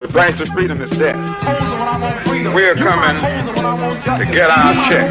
The price of freedom is death. We're coming to get our check.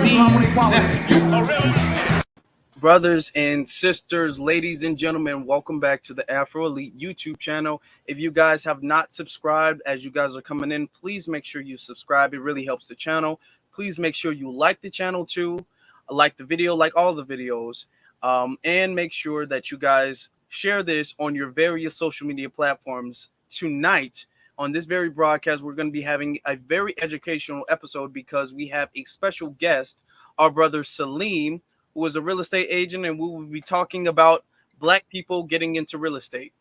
Brothers and sisters, ladies and gentlemen, welcome back to the Afro Elite YouTube channel. If you guys have not subscribed, as you guys are coming in, please make sure you subscribe. It really helps the channel. Please make sure you like the channel too, like the video, like all the videos, and make sure that you guys share this on your various social media platforms. Tonight, on this very broadcast, we're going to be having a very educational episode because we have a special guest, our brother Saleem, who is a real estate agent, and we will be talking about Black people getting into real estate.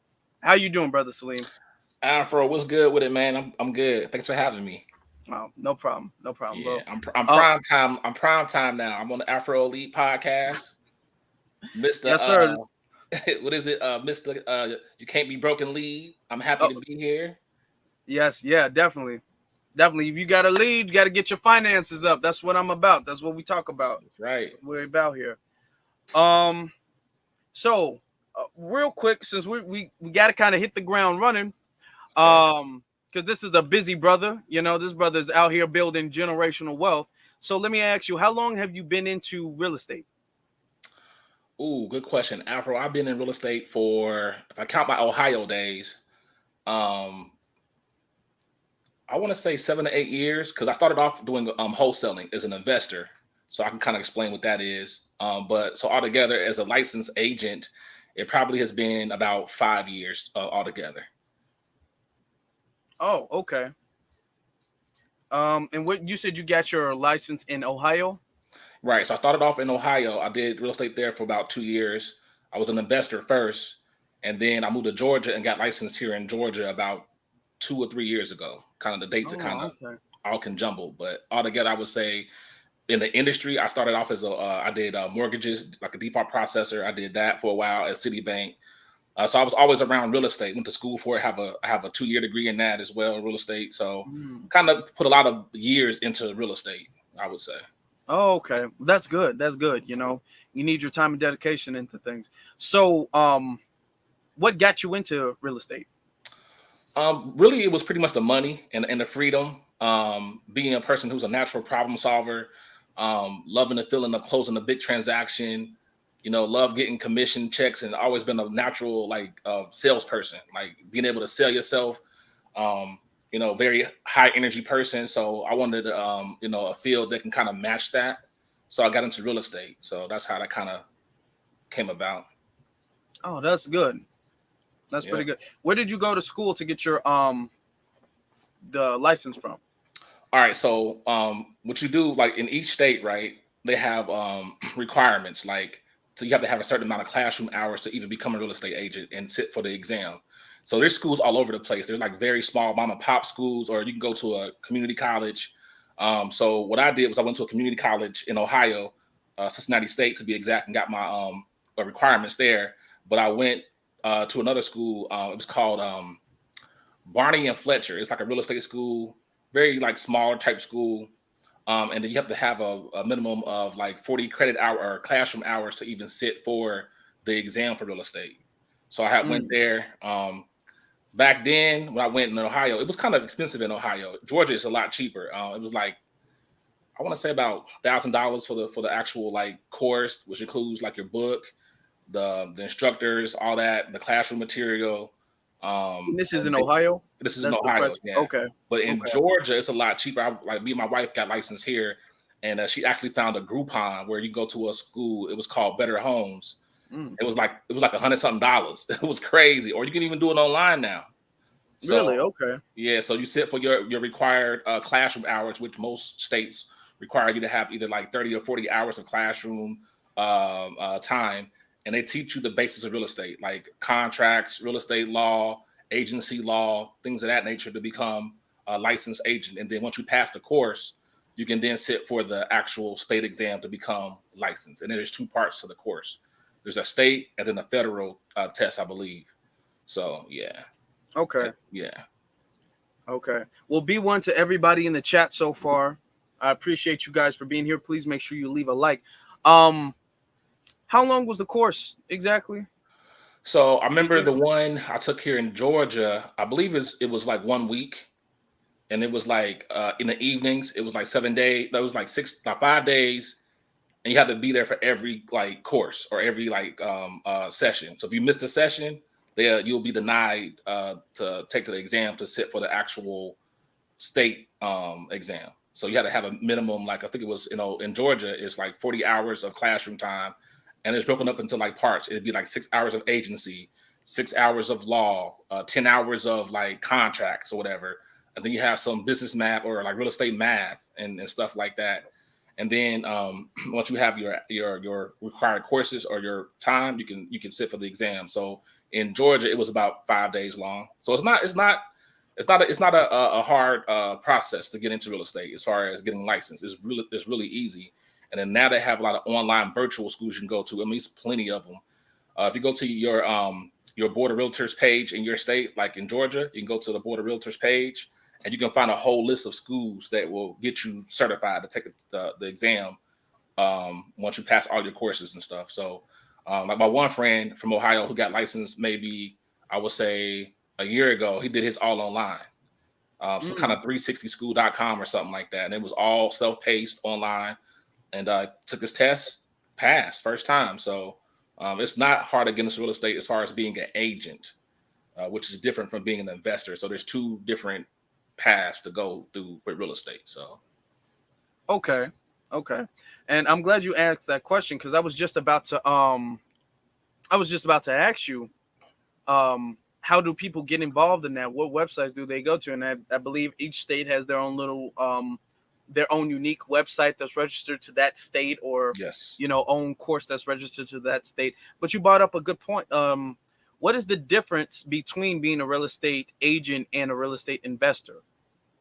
How you doing, brother Saleem? Afro, what's good with it, man? I'm good. Thanks for having me. Oh, no problem, Yeah, bro. I'm prime time. I'm prime time now. I'm on the Afro Elite podcast. Mr. Yes, sir. What is it, Mr. You Can't Be Broken Lead? I'm happy to be here. Yes, yeah, definitely. If you got a lead, you got to get your finances up. That's what I'm about. That's what we talk about. That's right. We're about here. So real quick, since we got to kind of hit the ground running, because this is a busy brother. You know, this brother's out here building generational wealth. So let me ask you, how long have you been into real estate? Ooh, good question, Afro. I've been in real estate for, if I count my Ohio days, I want to say 7 to 8 years, because I started off doing wholesaling as an investor. So I can kind of explain what that is. But so altogether, as a licensed agent, it probably has been about 5 years altogether. Oh, okay. And what you said, you got your license in Ohio? Right. So I started off in Ohio. I did real estate there for about 2 years. I was an investor first, and then I moved to Georgia and got licensed here in Georgia about 2 or 3 years ago. Kind of the dates are kind of all conjumbled, but altogether, I would say in the industry, I started off as I did mortgages, like a default processor. I did that for a while at Citibank. So I was always around real estate. Went to school for it. I have a 2-year degree in that as well, real estate. So kind of put a lot of years into real estate, I would say. Oh, okay. That's good. That's good. You know, you need your time and dedication into things. So, what got you into real estate? Really, it was pretty much the money and the freedom. Being a person who's a natural problem solver, loving the feeling of closing a big transaction. You know, love getting commission checks, and always been a natural salesperson. Like being able to sell yourself. You know, very high energy person. So I wanted, a field that can kind of match that. So I got into real estate. So that's how that kind of came about. Oh, that's good. That's pretty good. Where did you go to school to get your the license from? All right. So what you do, like in each state, right, they have requirements. Like, so you have to have a certain amount of classroom hours to even become a real estate agent and sit for the exam. So there's schools all over the place. There's like very small mom and pop schools, or you can go to a community college. So what I did was I went to a community college in Ohio, Cincinnati State to be exact, and got my requirements there. But I went to another school. It was called Barney and Fletcher. It's like a real estate school, very like smaller type school. And then you have to have a minimum of like 40 credit hour or classroom hours to even sit for the exam for real estate. So I had went there. Back then, when I went in Ohio, it was kind of expensive in Ohio. Georgia is a lot cheaper. It was like, I want to say about $1,000 for the actual like course, which includes like your book, the instructors, all that, the classroom material. This is in Ohio? This is in Ohio, yeah. Okay. But in Georgia, it's a lot cheaper. Me and my wife got licensed here, and she actually found a Groupon where you go to a school. It was called Better Homes. It was like $100-something. It was crazy. Or you can even do it online now. So, really? Okay. Yeah. So you sit for your required classroom hours, which most states require you to have either like 30 or 40 hours of classroom time. And they teach you the basics of real estate, like contracts, real estate law, agency law, things of that nature to become a licensed agent. And then once you pass the course, you can then sit for the actual state exam to become licensed. And then there's 2 parts to the course. There's a state and then a federal test, I believe. So, yeah. Okay. Yeah. Okay. Well, be one to everybody in the chat so far. I appreciate you guys for being here. Please make sure you leave a like. How long was the course exactly? So I remember the one I took here in Georgia, I believe it was like 1 week. and it was like in the evenings, it was like 7 days. That was like 5 days, and you had to be there for every like course or every like session. So if you missed a session, you'll be denied to take the exam to sit for the actual state exam. So you had to have a minimum, like I think it was, in Georgia, it's like 40 hours of classroom time, and it's broken up into like parts. It'd be like 6 hours of agency, 6 hours of law, 10 hours of like contracts or whatever. And then you have some business math or like real estate math and stuff like that. And then once you have your required courses or your time, you can sit for the exam. So in Georgia, it was about 5 days long. So it's not a hard process to get into real estate as far as getting licensed. It's really easy. And then now they have a lot of online virtual schools you can go to. I mean, it's plenty of them. If you go to your Board of Realtors page in your state, like in Georgia, you can go to the Board of Realtors page, and you can find a whole list of schools that will get you certified to take the exam once you pass all your courses and stuff. So like my one friend from Ohio who got licensed maybe, I would say, a year ago, he did his all online. Some kind of 360school.com or something like that. And it was all self-paced online, and took his test, passed first time. So it's not hard to get into real estate as far as being an agent, which is different from being an investor. So there's two different paths to go through with real estate. So Okay. And I'm glad you asked that question, because I was just about to ask you, how do people get involved in that? What websites do they go to? And I believe each state has their own little their own unique website that's registered to that state, or yes. own course that's registered to that state. But you brought up a good point. What is the difference between being a real estate agent and a real estate investor?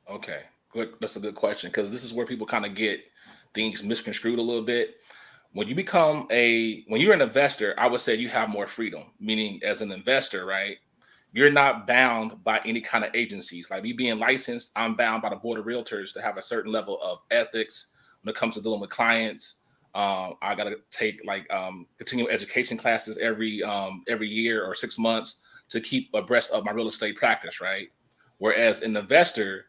Okay, good. That's a good question, because this is where people kind of get things misconstrued a little bit. When you're an investor, I would say you have more freedom. Meaning, as an investor, right, you're not bound by any kind of agencies. Like me being licensed, I'm bound by the Board of Realtors to have a certain level of ethics when it comes to dealing with clients. I got to take like continuing education classes every year or 6 months to keep abreast of my real estate practice, right? Whereas an investor,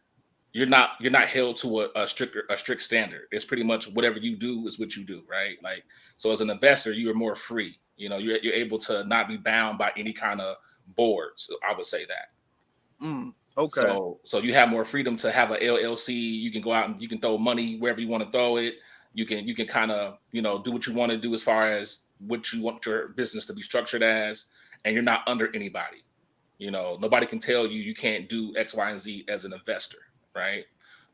you're not held to a strict standard. It's pretty much whatever you do is what you do, right? Like, so as an investor, you are more free. You're able to not be bound by any kind of boards. I would say that. Okay. So you have more freedom to have a LLC. You can go out and you can throw money wherever you want to throw it. You can kind of do what you want to do as far as what you want your business to be structured as, and you're not under anybody. Nobody can tell you can't do X, Y, and Z as an investor, right?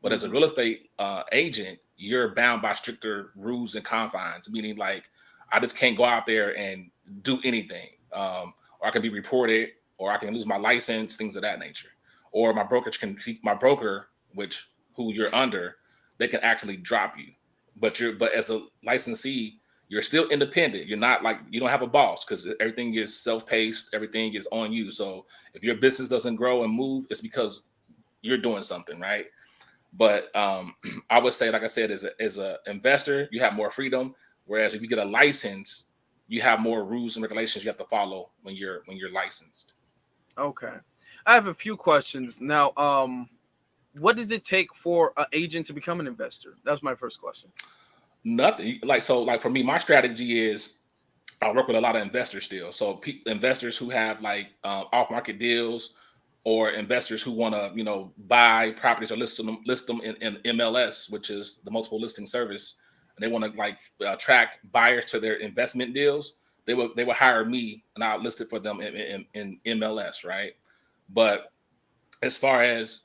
But as a real estate agent, you're bound by stricter rules and confines. Meaning, like, I just can't go out there and do anything. Or I can be reported, or I can lose my license, things of that nature. Or my broker, who you're under, they can actually drop you. But as a licensee, you're still independent. You're not like, you don't have a boss, because everything is self-paced, everything is on you. So if your business doesn't grow and move, it's because you're doing something, right? But I would say, like I said, as a investor, you have more freedom. Whereas if you get a license, you have more rules and regulations you have to follow when you're licensed. Okay. I have a few questions now. What does it take for an agent to become an investor? That's my first question. Nothing. Like for me, my strategy is I work with a lot of investors still. So investors who have like off-market deals, or investors who want to buy properties or list them in MLS, which is the multiple listing service. And they want to like attract buyers to their investment deals. They will hire me, and I'll list it for them in MLS, right? But as far as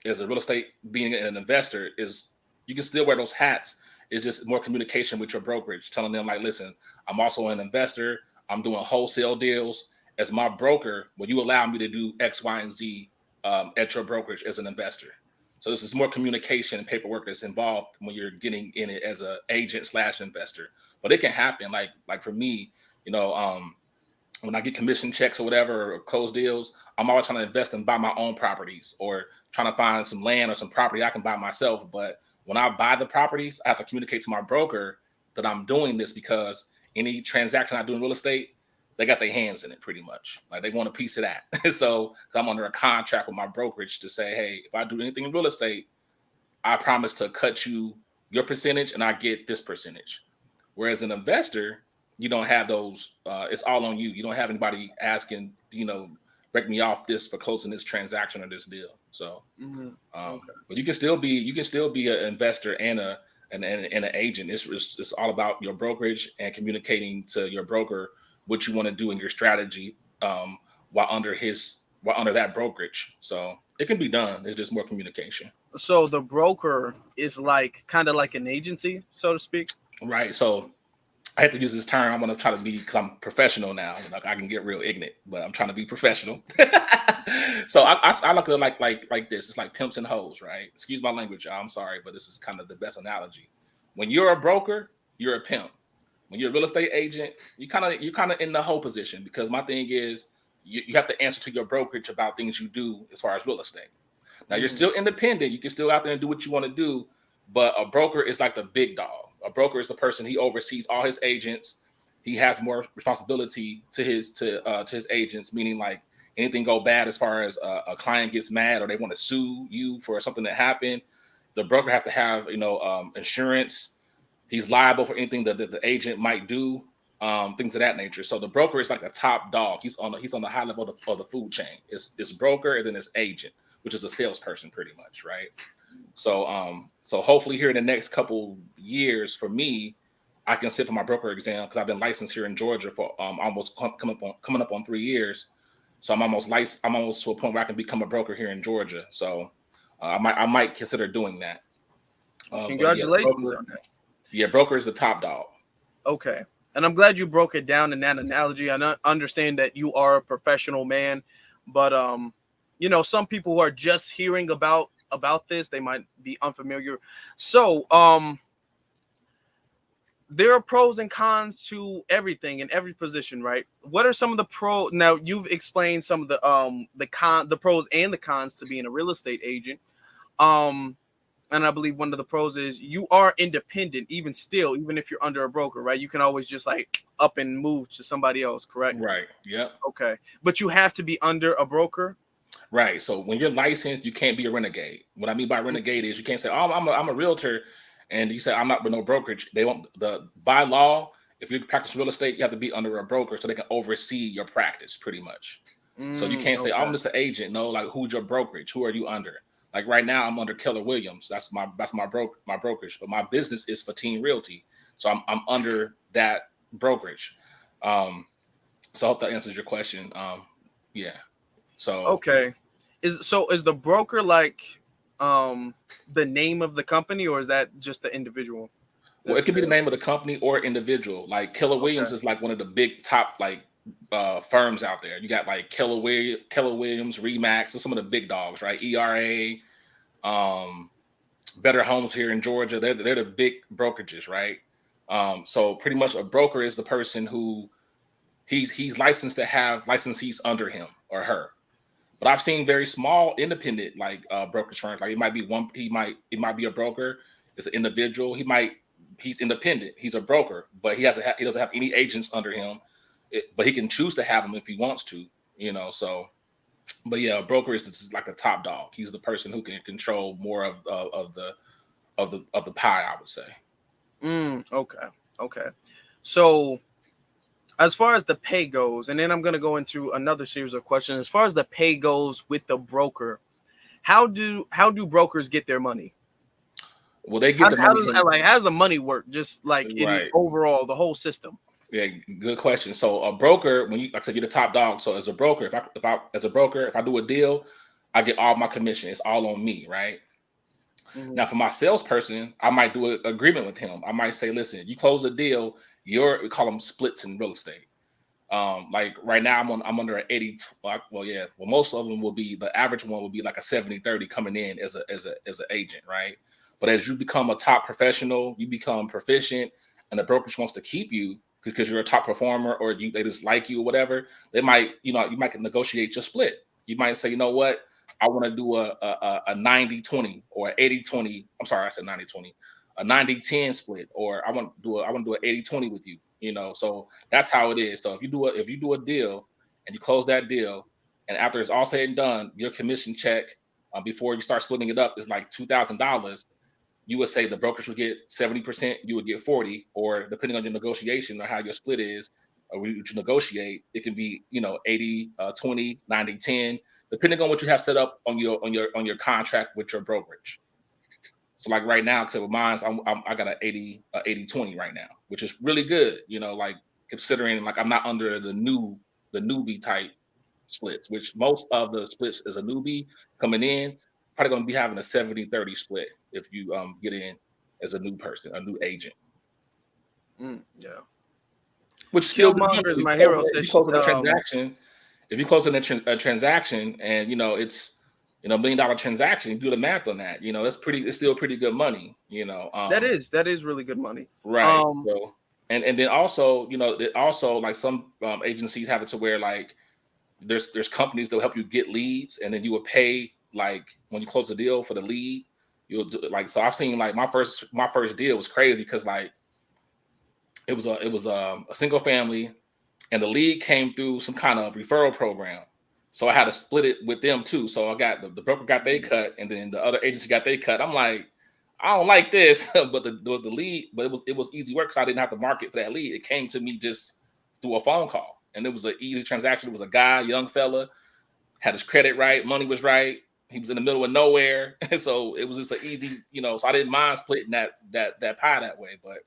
as a real estate being an investor, is you can still wear those hats. It's just more communication with your brokerage, telling them like, listen, I'm also an investor. I'm doing wholesale deals. As my broker, will you allow me to do X, Y, and Z at your brokerage as an investor? So this is more communication and paperwork that's involved when you're getting in it as an agent / investor. But it can happen. Like for me, when I get commission checks or whatever, or close deals, I'm always trying to invest and buy my own properties, or trying to find some land or some property I can buy myself. But when I buy the properties, I have to communicate to my broker that I'm doing this, because any transaction I do in real estate, they got their hands in it pretty much. Like they want a piece of that. So I'm under a contract with my brokerage to say, hey, if I do anything in real estate, I promise to cut you your percentage and I get this percentage. Whereas an investor, you don't have those. It's all on you. You don't have anybody asking, break me off this for closing this transaction or this deal. So, but you can still be an investor and an agent. It's all about your brokerage and communicating to your broker what you want to do in your strategy while under that brokerage. So it can be done. It's just more communication. So the broker is like kind of like an agency, so to speak. Right. So I have to use this term. I'm going to try to be, because I'm professional now. Like I can get real ignorant, but I'm trying to be professional. So I look at it like this. It's like pimps and hoes, right? Excuse my language, y'all. I'm sorry, but this is kind of the best analogy. When you're a broker, you're a pimp. When you're a real estate agent, you're kind of in the hoe position, because my thing is you have to answer to your brokerage about things you do as far as real estate. Now you're still independent. You can still out there and do what you want to do, but a broker is like the big dog. A broker is the person, he oversees all his agents. He has more responsibility to his agents, meaning like anything go bad as far as a client gets mad or they want to sue you for something that happened. The broker has to have insurance. He's liable for anything that the agent might do, things of that nature. So the broker is like a top dog. He's on the high level of the food chain. It's broker and then it's agent, which is a salesperson pretty much, right? So so hopefully here in the next couple years for me, I can sit for my broker exam, because I've been licensed here in Georgia for almost coming up on 3 years. So I'm almost to a point where I can become a broker here in Georgia. So I might consider doing that. Congratulations on that. Yeah, broker is the top dog. Okay. And I'm glad you broke it down in that analogy. I understand that you are a professional man, but some people who are just hearing about this, they might be unfamiliar. So there are pros and cons to everything in every position, right? What are some of the pros? Now you've explained some of the pros and the cons to being a real estate agent. And I believe one of the pros is you are independent, even if you're under a broker, right? You can always just like up and move to somebody else, correct? Right. Yep. Okay. But you have to be under a broker. Right. So when you're licensed, you can't be a renegade. What I mean by renegade is you can't say, "Oh, I'm a realtor," and you say, "I'm not with no brokerage." They won't. By law, if you practice real estate, you have to be under a broker so they can oversee your practice, pretty much. So you can't say, "Oh, I'm just an agent." No, like, who's your brokerage? Who are you under? Like right now, I'm under Keller Williams. That's my brokerage. But my business is for Teen Realty, so I'm under that brokerage. So I hope that answers your question. Yeah. So okay. Is the broker like the name of the company, or is that just the individual? Well, it could be the name of the company or individual. Like Keller Williams is like one of the big top firms out there. You got like Keller Williams, Remax, and some of the big dogs, right? ERA, Better Homes here in Georgia. They're the big brokerages, right? So pretty much a broker is the person who he's licensed to have licensees under him or her. But I've seen very small independent brokerage firms. Like it might be a broker. It's an individual. He's independent. He's a broker, but he doesn't have any agents under him. But he can choose to have them if he wants to, So, but yeah, a broker is like a top dog. He's the person who can control more of the pie, I would say. Okay. So, as far as the pay goes, and then I'm going to go into another series of questions. As far as the pay goes with the broker, how do brokers get their money? Well, they get the money. How does the money work? Just like in overall, the whole system. Yeah, good question. So a broker, when like I said, you're the top dog. So as a broker, if I do a deal, I get all my commission. It's all on me, right? Mm-hmm. Now for my salesperson, I might do an agreement with him. I might say, listen, you close a deal, we call them splits in real estate. Like right now I'm under an 80. Most of them will be, the average one will be like a 70-30 coming in as an agent, right? But as you become a top professional, you become proficient, and the brokerage wants to keep you because you're a top performer, or they just like you or whatever. They might, you might negotiate your split. You might say, you know what, I want to do a 90-20 or an 80-20. I'm sorry, I said 90-20, a 90-10 split, or I want to do an 80-20 with you. you know. So that's how it is. So if you do a deal and you close that deal, and after it's all said and done, your commission check before you start splitting it up is like $2,000. You would say the brokerage would get 70%, you would get 40, or depending on your negotiation or how your split is, or what you negotiate, it can be, you know, 80, 20, 90, 10, depending on what you have set up on your contract with your brokerage. So like right now, to mine's, I got an 80, 20 right now, which is really good, you know, like considering like I'm not under the newbie type splits, which most of the splits is a newbie coming in, probably going to be having a 70-30 split if you get in as a new person, a new agent. Yeah. Which still Killmonger is my if hero. you close on a transaction, if you close on a transaction and you know it's $1 million transaction, you do the math on that. You know, it's still pretty good money. You know, that is really good money. Right. So and then also, you know, also like some agencies have it to where like there's companies that will help you get leads, and then you will pay like when you close a deal for the lead. You'll do like, so I've seen like my first deal was crazy because like it was a single family, and the lead came through some kind of referral program. So I had to split it with them too. So I got the broker got their cut, and then the other agency got their cut. I'm like, I don't like this, but the lead, but it was easy work because I didn't have to market for that lead. It came to me just through a phone call, and it was an easy transaction. It was a guy, young fella, had his credit right, money was right. He was in the middle of nowhere, and so it was just an easy, you know. So I didn't mind splitting that pie that way, but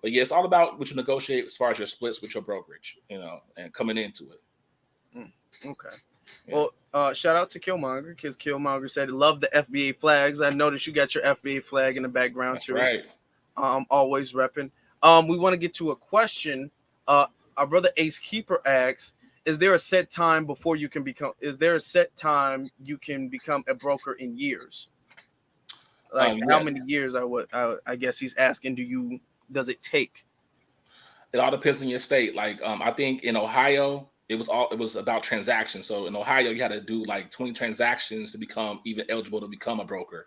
yeah, it's all about what you negotiate as far as your splits with your brokerage, you know, and coming into it. Okay. Yeah. Well, shout out to Killmonger because Killmonger said he loved the FBA flags. I noticed you got your FBA flag in the background. That's too. Right. Always repping. We want to get to a question. Our brother Ace Keeper asks, is there a set time before you can become? Is there a set time you can become a broker in years? Like how many years? I guess he's asking. Does it take? It all depends on your state. Like I think in Ohio, it was about transactions. So in Ohio, you had to do like 20 transactions to become even eligible to become a broker.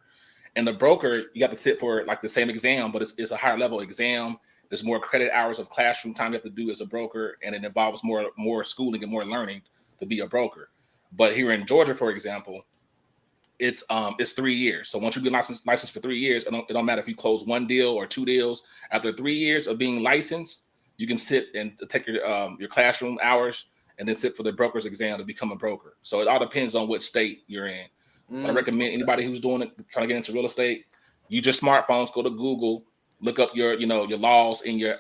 And the broker, you got to sit for like the same exam, but it's a higher level exam. There's more credit hours of classroom time you have to do as a broker, and it involves more schooling and more learning to be a broker. But here in Georgia, for example, it's 3 years. So once you get licensed for 3 years, it don't matter if you close one deal or two deals. After 3 years of being licensed, you can sit and take your classroom hours and then sit for the broker's exam to become a broker. So it all depends on what state you're in. I recommend anybody who's doing it, trying to get into real estate, use your smartphones, go to Google, look up your laws in your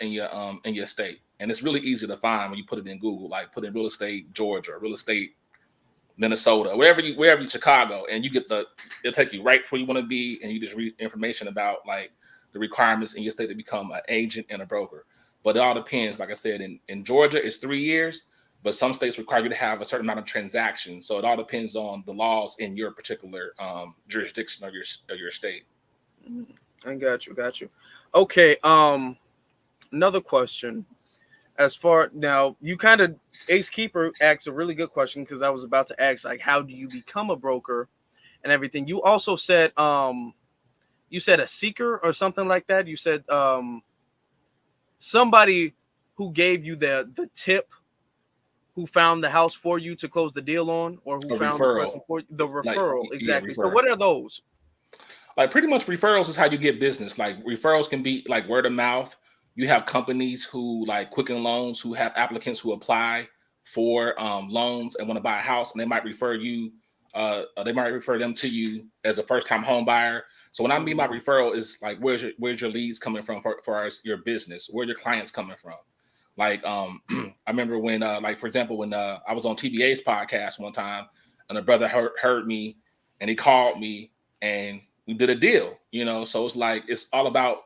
state. And it's really easy to find when you put it in Google, like put in real estate Georgia, real estate Minnesota, wherever you Chicago, and you get it'll take you right where you want to be, and you just read information about like the requirements in your state to become an agent and a broker. But it all depends. Like I said, in Georgia, it's 3 years, but some states require you to have a certain amount of transactions. So it all depends on the laws in your particular jurisdiction of your state. I got you. Okay. Another question. As far now, you kind of Ace Keeper asked a really good question because I was about to ask like, how do you become a broker and everything. You also said you said a seeker or something like that. You said somebody who gave you the tip, who found the house for you to close the deal on, or who found the person for you, the referral. Like, exactly. Yeah, referral. So what are those? Like pretty much referrals is how you get business. Like referrals can be like word of mouth. You have companies who like Quicken Loans who have applicants who apply for loans and want to buy a house, and they might refer you. They might refer them to you as a first-time home buyer. So when I mean by referral is like where's your leads coming from for your business? Where are your clients coming from? Like I remember when like for example when I was on TBA's podcast one time, and a brother heard me and he called me and we did a deal. You know, so it's like it's all about.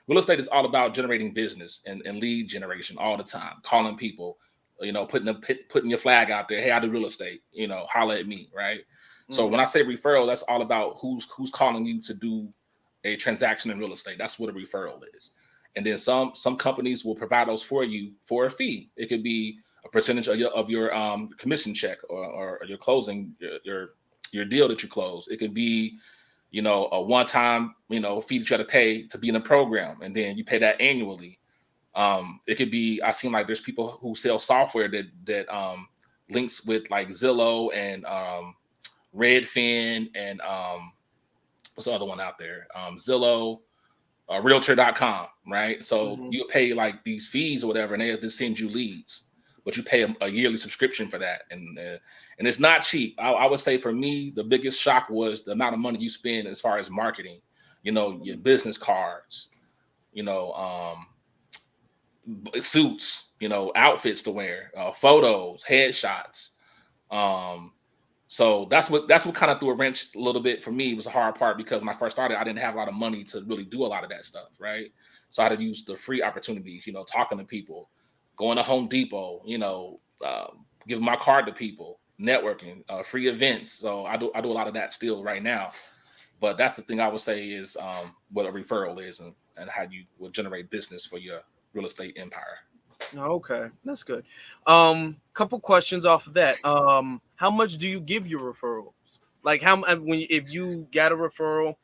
Real estate is all about generating business and lead generation all the time, calling people, you know, putting your flag out there. Hey, I do real estate, you know, holla at me, right? Mm-hmm. So when I say referral, that's all about who's calling you to do a transaction in real estate. That's what a referral is. And then some companies will provide those for you for a fee. It could be a percentage of your commission check or your closing your deal that you close. It could be, you know, a one-time, you know, fee that you have to pay to be in the program, and then you pay that annually. It could be, I seem like there's people who sell software that links with like Zillow and Redfin and what's the other one out there? Zillow, realtor.com, right? So you pay like these fees or whatever, and they just send you leads, but you pay a yearly subscription for that. And it's not cheap. I would say for me, the biggest shock was the amount of money you spend as far as marketing, your business cards, suits, outfits to wear, photos, headshots. So that's what kind of threw a wrench a little bit for me. It was a hard part because when I first started, I didn't have a lot of money to really do a lot of that stuff, right? So I had to use the free opportunities, talking to people, going to Home Depot, giving my card to people, networking, free events. So I do a lot of that still right now. But that's the thing I would say is what a referral is and how you will generate business for your real estate empire. Okay, that's good. Couple questions off of that. How much do you give your referrals? Like if you got a referral,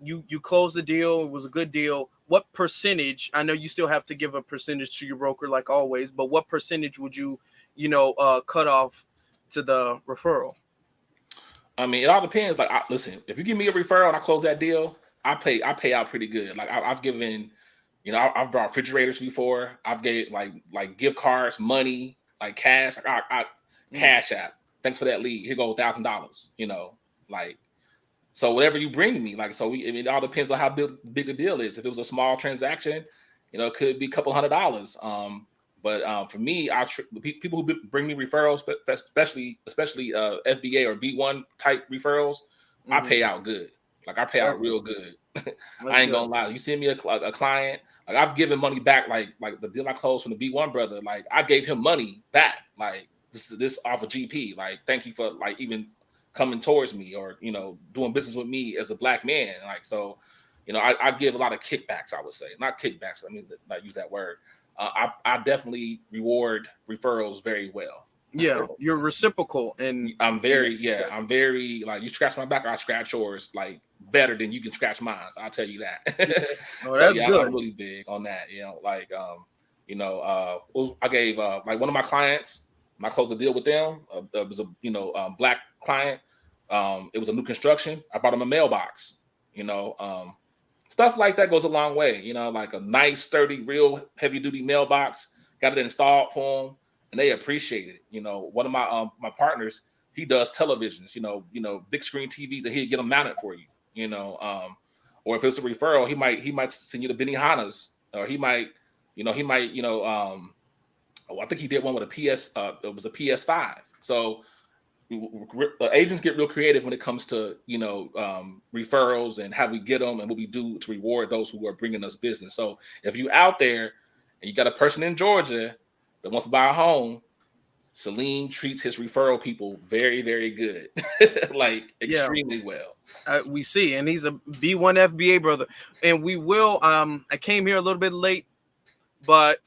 you close the deal, it was a good deal. What percentage? I know you still have to give a percentage to your broker, like always, but what percentage would you, cut off to the referral? I mean, it all depends. Like, listen, if you give me a referral and I close that deal, I pay out pretty good. Like I've given. I've brought refrigerators before. I've gave like gift cards, money, like cash. Cash app. Thanks for that lead. Here go $1,000. So whatever you bring me, it all depends on how big the deal is. If it was a small transaction, it could be a couple $100. But for me, people who bring me referrals, especially FBA or B1 type referrals, I pay out good. Like I pay out real good. I ain't gonna lie. You send me a client, like I've given money back, like the deal I closed from the B1 brother. Like I gave him money back. Like this off of GP. Like thank you for like even coming towards me or doing business with me as a black man. Like so, I give a lot of kickbacks. I would say not kickbacks. I mean, not use that word. I definitely reward referrals very well. Yeah, you're reciprocal, and I'm very like you scratch my back, I scratch yours like better than you can scratch mine. So I'll tell you that. So yeah, good. I'm really big on that. I gave like one of my clients, when I closed a deal with them, it was a black client. It was a new construction. I bought him a mailbox. Stuff like that goes a long way. Like a nice, sturdy, real heavy duty mailbox. Got it installed for him. And they appreciate it. One of my partners, he does televisions, big screen TVs, and he'll get them mounted for you. Or if it's a referral, he might send you to Benihana's, or he might, I think he did one with a PS. It was a PS5. So agents get real creative when it comes to referrals and how we get them and what we do to reward those who are bringing us business. So if you out there and you got a person in Georgia that wants to buy a home, Saleem treats his referral people very, very good, like extremely well. We see, and he's a B1 FBA brother, and we will. I came here a little bit late, but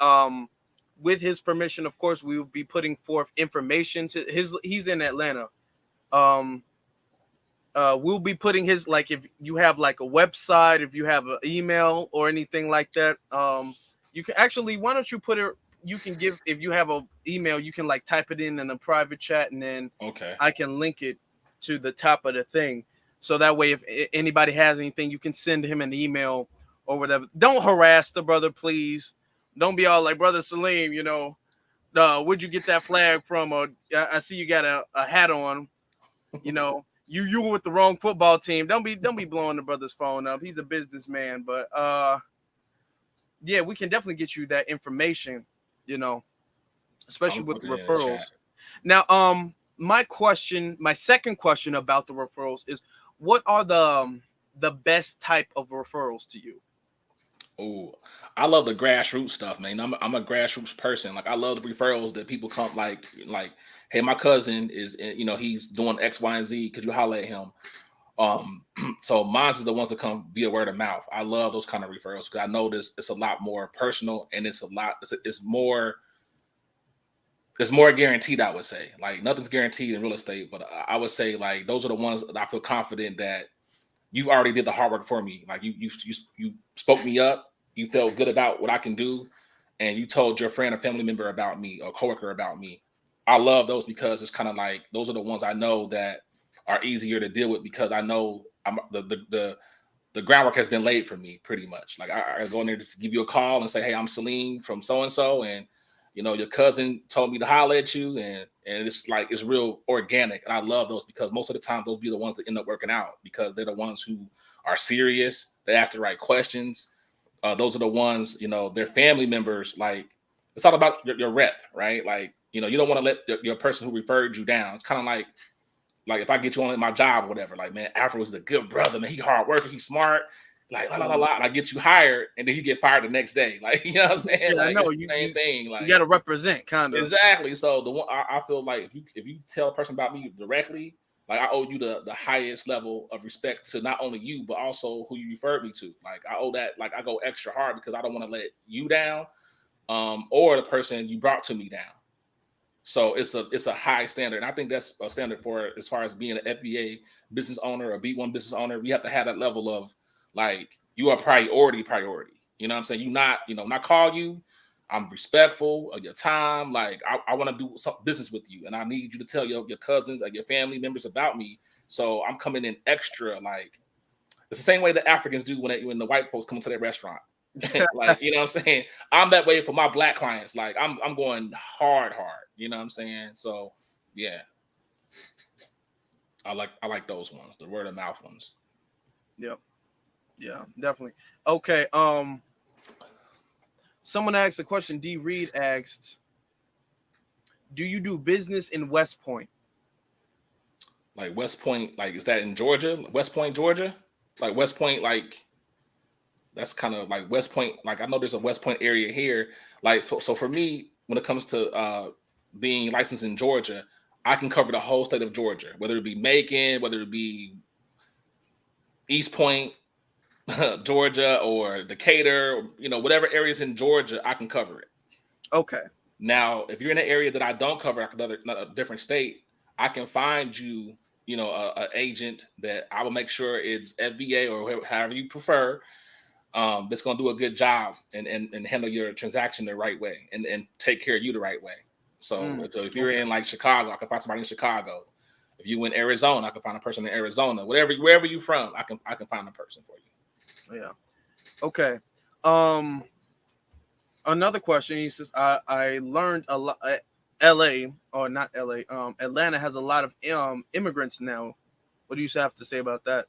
with his permission, of course, we will be putting forth information to his. He's in Atlanta. We'll be putting his, like, if you have like a website, if you have an email or anything like that, you can actually. Why don't you put it? You can give, if you have an email, you can like type it in a private chat, and then I can link it to the top of the thing. So that way, if anybody has anything, you can send him an email or whatever. Don't harass the brother, please. Don't be all like, Brother Saleem, where'd you get that flag from? Or I see you got a hat on. You were with the wrong football team. Don't be blowing the brother's phone up. He's a businessman, but yeah, we can definitely get you that information. Especially with the referrals. Now, my second question about the referrals is, what are the best type of referrals to you? Oh, I love the grassroots stuff, man. I'm a grassroots person. Like I love the referrals that people come like, hey, my cousin is, he's doing X, Y, and Z. Could you holler at him? So mine is the ones that come via word of mouth. I love those kind of referrals because I know it's a lot more personal and it's more guaranteed, I would say. Like nothing's guaranteed in real estate, but I would say like those are the ones that I feel confident that you already did the hard work for me. Like you spoke me up, you felt good about what I can do, and you told your friend or family member about me or coworker about me. I love those because it's kind of like those are the ones I know that are easier to deal with because I know I'm the groundwork has been laid for me pretty much. Like I go in there just to give you a call and say, hey, I'm Saleem from so and so, and you know your cousin told me to holler at you, and it's like it's real organic, and I love those because most of the time those be the ones that end up working out because they're the ones who are serious. They ask the right questions. Those are the ones, you know, their family members. Like it's all about your rep, right? Like you know, you don't want to let your person who referred you down. It's kind of like if I get you on my job or whatever, like man, Afro is the good brother, man. He hard working, he's smart, like la la la la. And I get you hired, and then you get fired the next day. Like you know what I'm saying? Yeah, Like no, it's the same thing. Like you got to represent, kind of. exactly. So the one I feel like if you tell a person about me directly, like I owe you the highest level of respect to not only you but also who you referred me to. Like I owe that. Like I go extra hard because I don't want to let you down, or the person you brought to me down. So it's a high standard. And I think that's a standard for as far as being an FBA business owner or B1 business owner. We have to have that level of like you are priority. You know what I'm saying? You not, you know, when I call you, I'm respectful of your time. Like I want to do some business with you, and I need you to tell your cousins or your family members about me. So I'm coming in extra. Like it's the same way the Africans do when the white folks come into their restaurant. Like you know what I'm saying, I'm that way for my black clients. Like I'm going hard, you know what I'm saying. So yeah, I like those ones, the word of mouth ones. Yep. Yeah, definitely. Okay. Someone asked a question. D Reed asked, do you do business in West Point? Like West Point, like is that in Georgia? West Point, Georgia? Like West Point, like that's kind of like West Point. Like I know there's a West Point area here. Like so for me, when it comes to being licensed in Georgia, I can cover the whole state of Georgia, whether it be Macon, whether it be East Point, Georgia, or Decatur, or, you know, whatever areas in Georgia, I can cover it. Okay. Now, if you're in an area that I don't cover, like a different state, I can find you, you know, an agent that I will make sure it's FBA or however you prefer. That's going to do a good job and handle your transaction the right way and take care of you the right way. So if you're in like Chicago, I can find somebody in Chicago. If you in Arizona, I can find a person in Arizona. Wherever you're from, I can find a person for you. Yeah. Okay. Another question. He says, I learned a lot. LA or not LA. Atlanta has a lot of immigrants now. What do you have to say about that?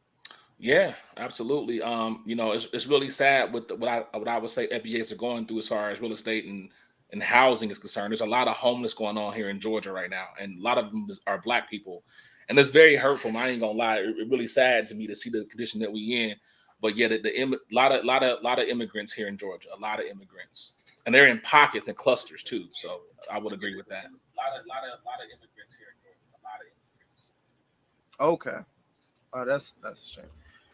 Yeah, absolutely. You know, it's really sad with what I would say FBAs are going through as far as real estate and housing is concerned. There's a lot of homeless going on here in Georgia right now, and a lot of them are Black people, and it's very hurtful. I ain't gonna lie, it's really sad to me to see the condition that we in. But yeah, a lot of immigrants here in Georgia, a lot of immigrants, and they're in pockets and clusters too. So I would agree with that. A lot of immigrants here in Georgia, a lot of immigrants. Okay. That's a shame.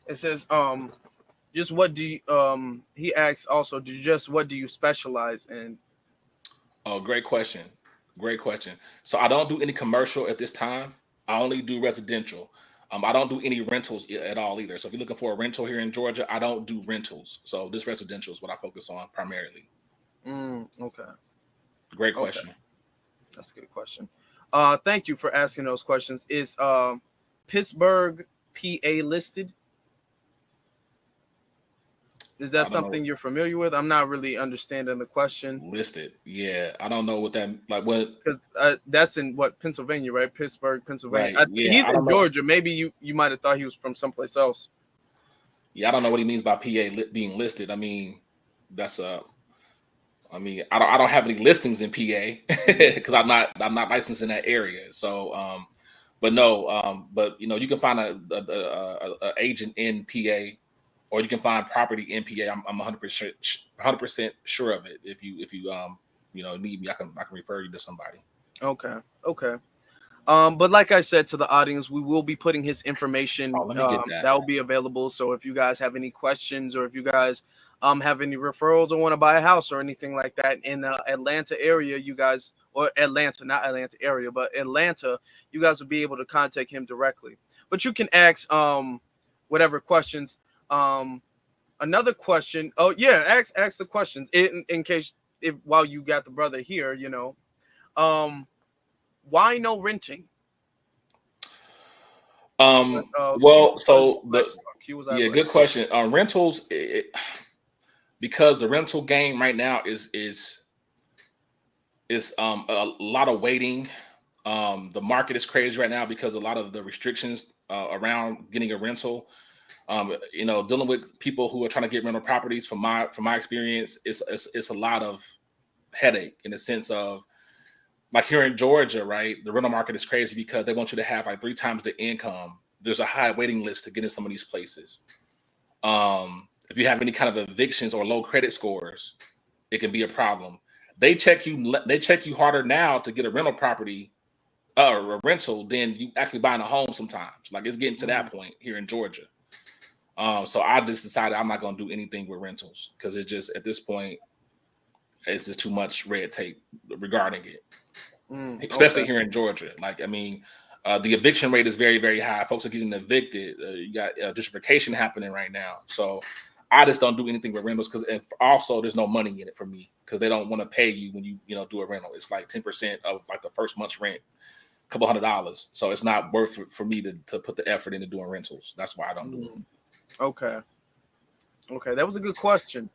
It says, just what do you, he asks also, what do you specialize in? Oh, great question. Great question. So I don't do any commercial at this time. I only do residential. I don't do any rentals at all either. So if you're looking for a rental here in Georgia, I don't do rentals. So this residential is what I focus on primarily. Okay. Great question. Okay. That's a good question. Thank you for asking those questions. Is Pittsburgh PA listed? Is that something you're familiar with? I'm not really understanding the question. Listed, yeah. I don't know what that like. What? Because that's in what, Pennsylvania, right? Pittsburgh, Pennsylvania. Right. Yeah, he's in Georgia. Maybe you might have thought he was from someplace else. Yeah, I don't know what he means by PA being listed. I mean, that's I mean, I don't have any listings in PA because I'm not licensed in that area. So, but no, but you know, you can find a agent in PA. Or you can find property in PA. I'm 100% sure of it. If you you know need me, I can refer you to somebody. Okay. But like I said to the audience, we will be putting his information. Let me get that will be available. So if you guys have any questions or if you guys have any referrals or want to buy a house or anything like that in the Atlanta area, you guys, or Atlanta, not Atlanta area, but Atlanta, you guys will be able to contact him directly. But you can ask whatever questions Another question. Oh yeah, ask the questions in case if while you got the brother here, you know. Why no renting? Well, Was so Lex talk. He was at yeah, Lex. good question. Rentals, because the rental game right now is a lot of waiting. The market is crazy right now because a lot of the restrictions around getting a rental. Dealing with people who are trying to get rental properties, from my experience, it's a lot of headache, in the sense of, like, here in Georgia, right? The rental market is crazy because they want you to have like 3 times the income. There's a high waiting list to get in some of these places. If you have any kind of evictions or low credit scores, it can be a problem. They check you harder now to get a rental property or a rental than you actually buying a home sometimes. Like, it's getting to that point here in Georgia. So I just decided I'm not going to do anything with rentals, because it's just, at this point, it's just too much red tape regarding it, especially here in Georgia. Like, I mean, the eviction rate is very, very high. Folks are getting evicted. You got gentrification happening right now. So I just don't do anything with rentals, because also there's no money in it for me, because they don't want to pay you when you do a rental. It's like 10% of like the first month's rent, a couple $100. So it's not worth it for me to put the effort into doing rentals. That's why I don't do them. Okay, that was a good question.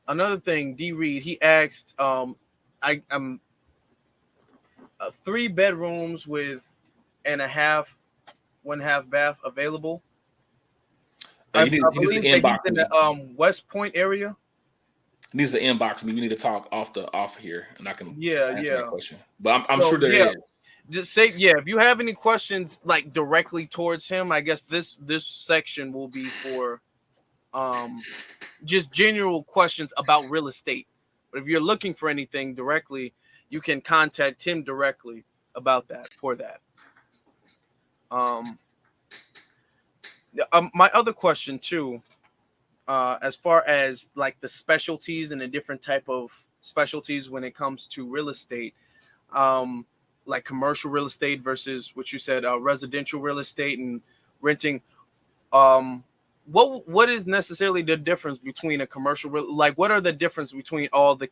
Another thing, D Reed, he asked, I'm 3 bedrooms with and a half, 1/2 bath available. I believe that he's in the West Point area. He needs to inbox me. We need to talk off here, and I can answer that question. But I'm sure there is. Just say, if you have any questions like directly towards him, I guess this section will be for just general questions about real estate. But if you're looking for anything directly, you can contact him directly about that, for that. My other question too, as far as like the specialties and the different type of specialties when it comes to real estate, like commercial real estate versus what you said, residential real estate and renting. What is necessarily the difference between a commercial like what are the difference between all the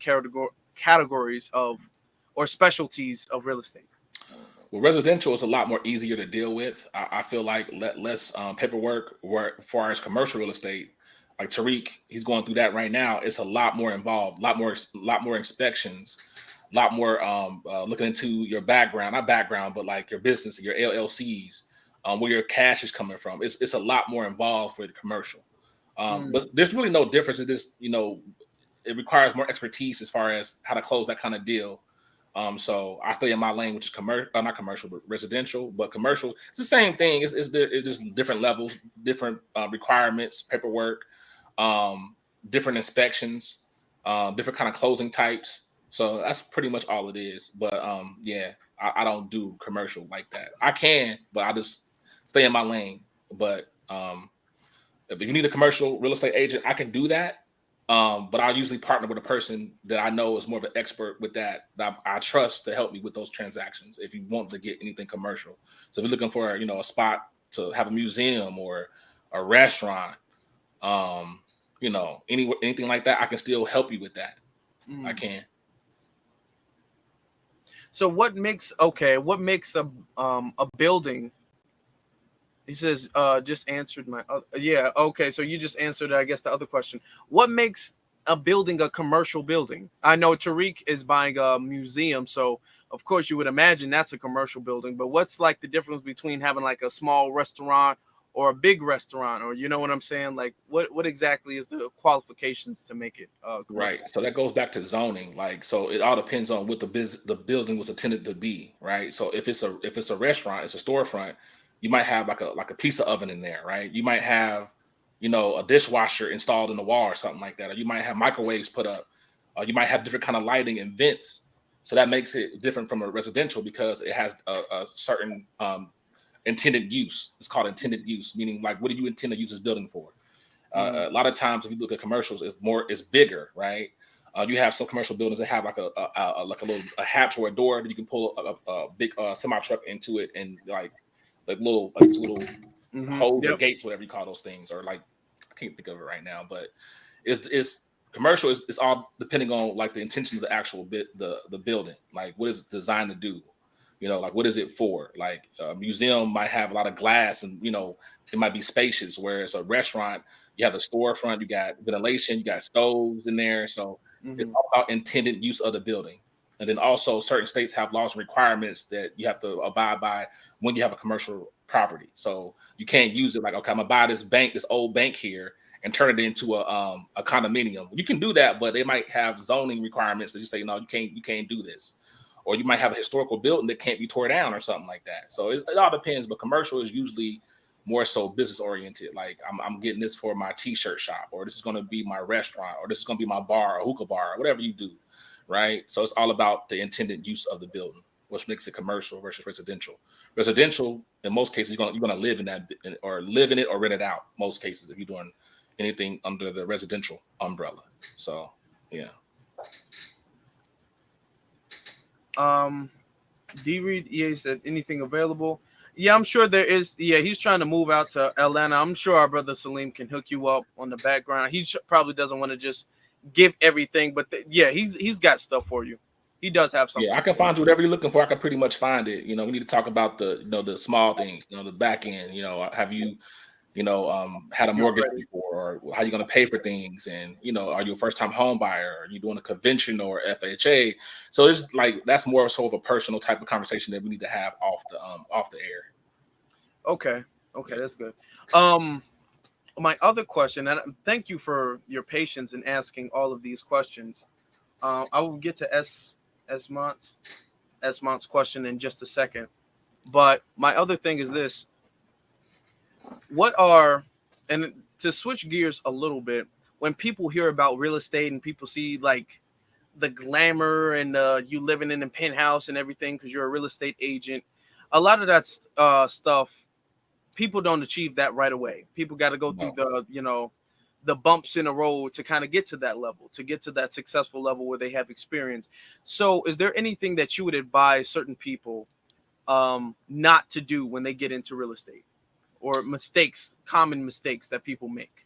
categories of or specialties of real estate? Well, residential is a lot more easier to deal with. I feel like less paperwork. Where, as far as commercial real estate, like Tariq, he's going through that right now. It's a lot more involved, lot more inspections, a lot more looking into your background, not background, but like your business, your LLCs, where your cash is coming from. It's a lot more involved for the commercial. But there's really no difference in this. It requires more expertise as far as how to close that kind of deal. So I stay in my lane, which is not commercial, but residential. But commercial, it's the same thing. It's just different levels, different requirements, paperwork, different inspections, different kind of closing types. So that's pretty much all it is. But I don't do commercial like that. I can, but I just stay in my lane. But if you need a commercial real estate agent, I can do that. But I usually partner with a person that I know is more of an expert with that I trust to help me with those transactions. If you want to get anything commercial, so if you're looking for a spot to have a museum or a restaurant, anything like that, I can still help you with that. I can. So what makes a building? He says, just answered my, okay. So you just answered, I guess, the other question. What makes a building a commercial building? I know Tariq is buying a museum, so of course you would imagine that's a commercial building, but what's like the difference between having like a small restaurant or a big restaurant, or you know what I'm saying? Like what exactly is the qualifications to make it commercial? Right. So that goes back to zoning. Like, so it all depends on what the building was intended to be, right? So if it's a restaurant, it's a storefront, you might have like a pizza oven in there, right? You might have, a dishwasher installed in the wall or something like that, or you might have microwaves put up. You might have different kind of lighting and vents. So that makes it different from a residential because it has a certain intended use. It's called intended use, meaning like, what do you intend to use this building for? A lot of times, if you look at commercials, it's bigger, right? You have some commercial buildings that have like a hatch or a door that you can pull a big semi truck into it, and like little holes or gates, whatever you call those things, or like I can't think of it right now, but it's commercial. It's all depending on like the intention of the actual the building. Like what is it designed to do? You know, like what is it for? Like a museum might have a lot of glass, and you know, it might be spacious. Whereas a restaurant, you have the storefront, you got ventilation, you got stoves in there. So it's all about intended use of the building. And then also certain states have laws and requirements that you have to abide by when you have a commercial property. So you can't use it like, okay, I'm gonna buy this old bank here and turn it into a condominium. You can do that, but they might have zoning requirements that you say, no, you can't do this. Or you might have a historical building that can't be torn down or something like that. So it all depends, but commercial is usually more so business oriented. Like I'm getting this for my t-shirt shop, or this is going to be my restaurant, or this is going to be my bar or hookah bar, or whatever you do, right? So it's all about the intended use of the building, which makes it commercial versus residential. Residential, in most cases, you're gonna live in that, or live in it, or rent it out. Most cases, if you're doing anything under the residential umbrella. So yeah. D-Reed EA said anything available. Yeah, I'm sure there is. Yeah, he's trying to move out to Atlanta. I'm sure our brother Saleem can hook you up on the background. He probably doesn't want to just give everything, but yeah, he's got stuff for you. He does have something. Yeah, I can find you whatever you're looking for. I can pretty much find it. You know, we need to talk about the small things. You know, the back end. You know, have you had a mortgage before, or how you going to pay for things, and you know, are you a first-time home buyer? Are you doing a convention or FHA? So it's like that's more so of a personal type of conversation that we need to have off the air. Okay, that's good. My other question, and thank you for your patience in asking all of these questions. I will get to Mont's question in just a second, but my other thing is this. And to switch gears a little bit, when people hear about real estate and people see like the glamour and you living in a penthouse and everything because you're a real estate agent, a lot of that stuff, people don't achieve that right away. People got to go through the bumps in the road to kind of get to that level, to get to that successful level where they have experience. So is there anything that you would advise certain people not to do when they get into real estate? Or common mistakes that people make?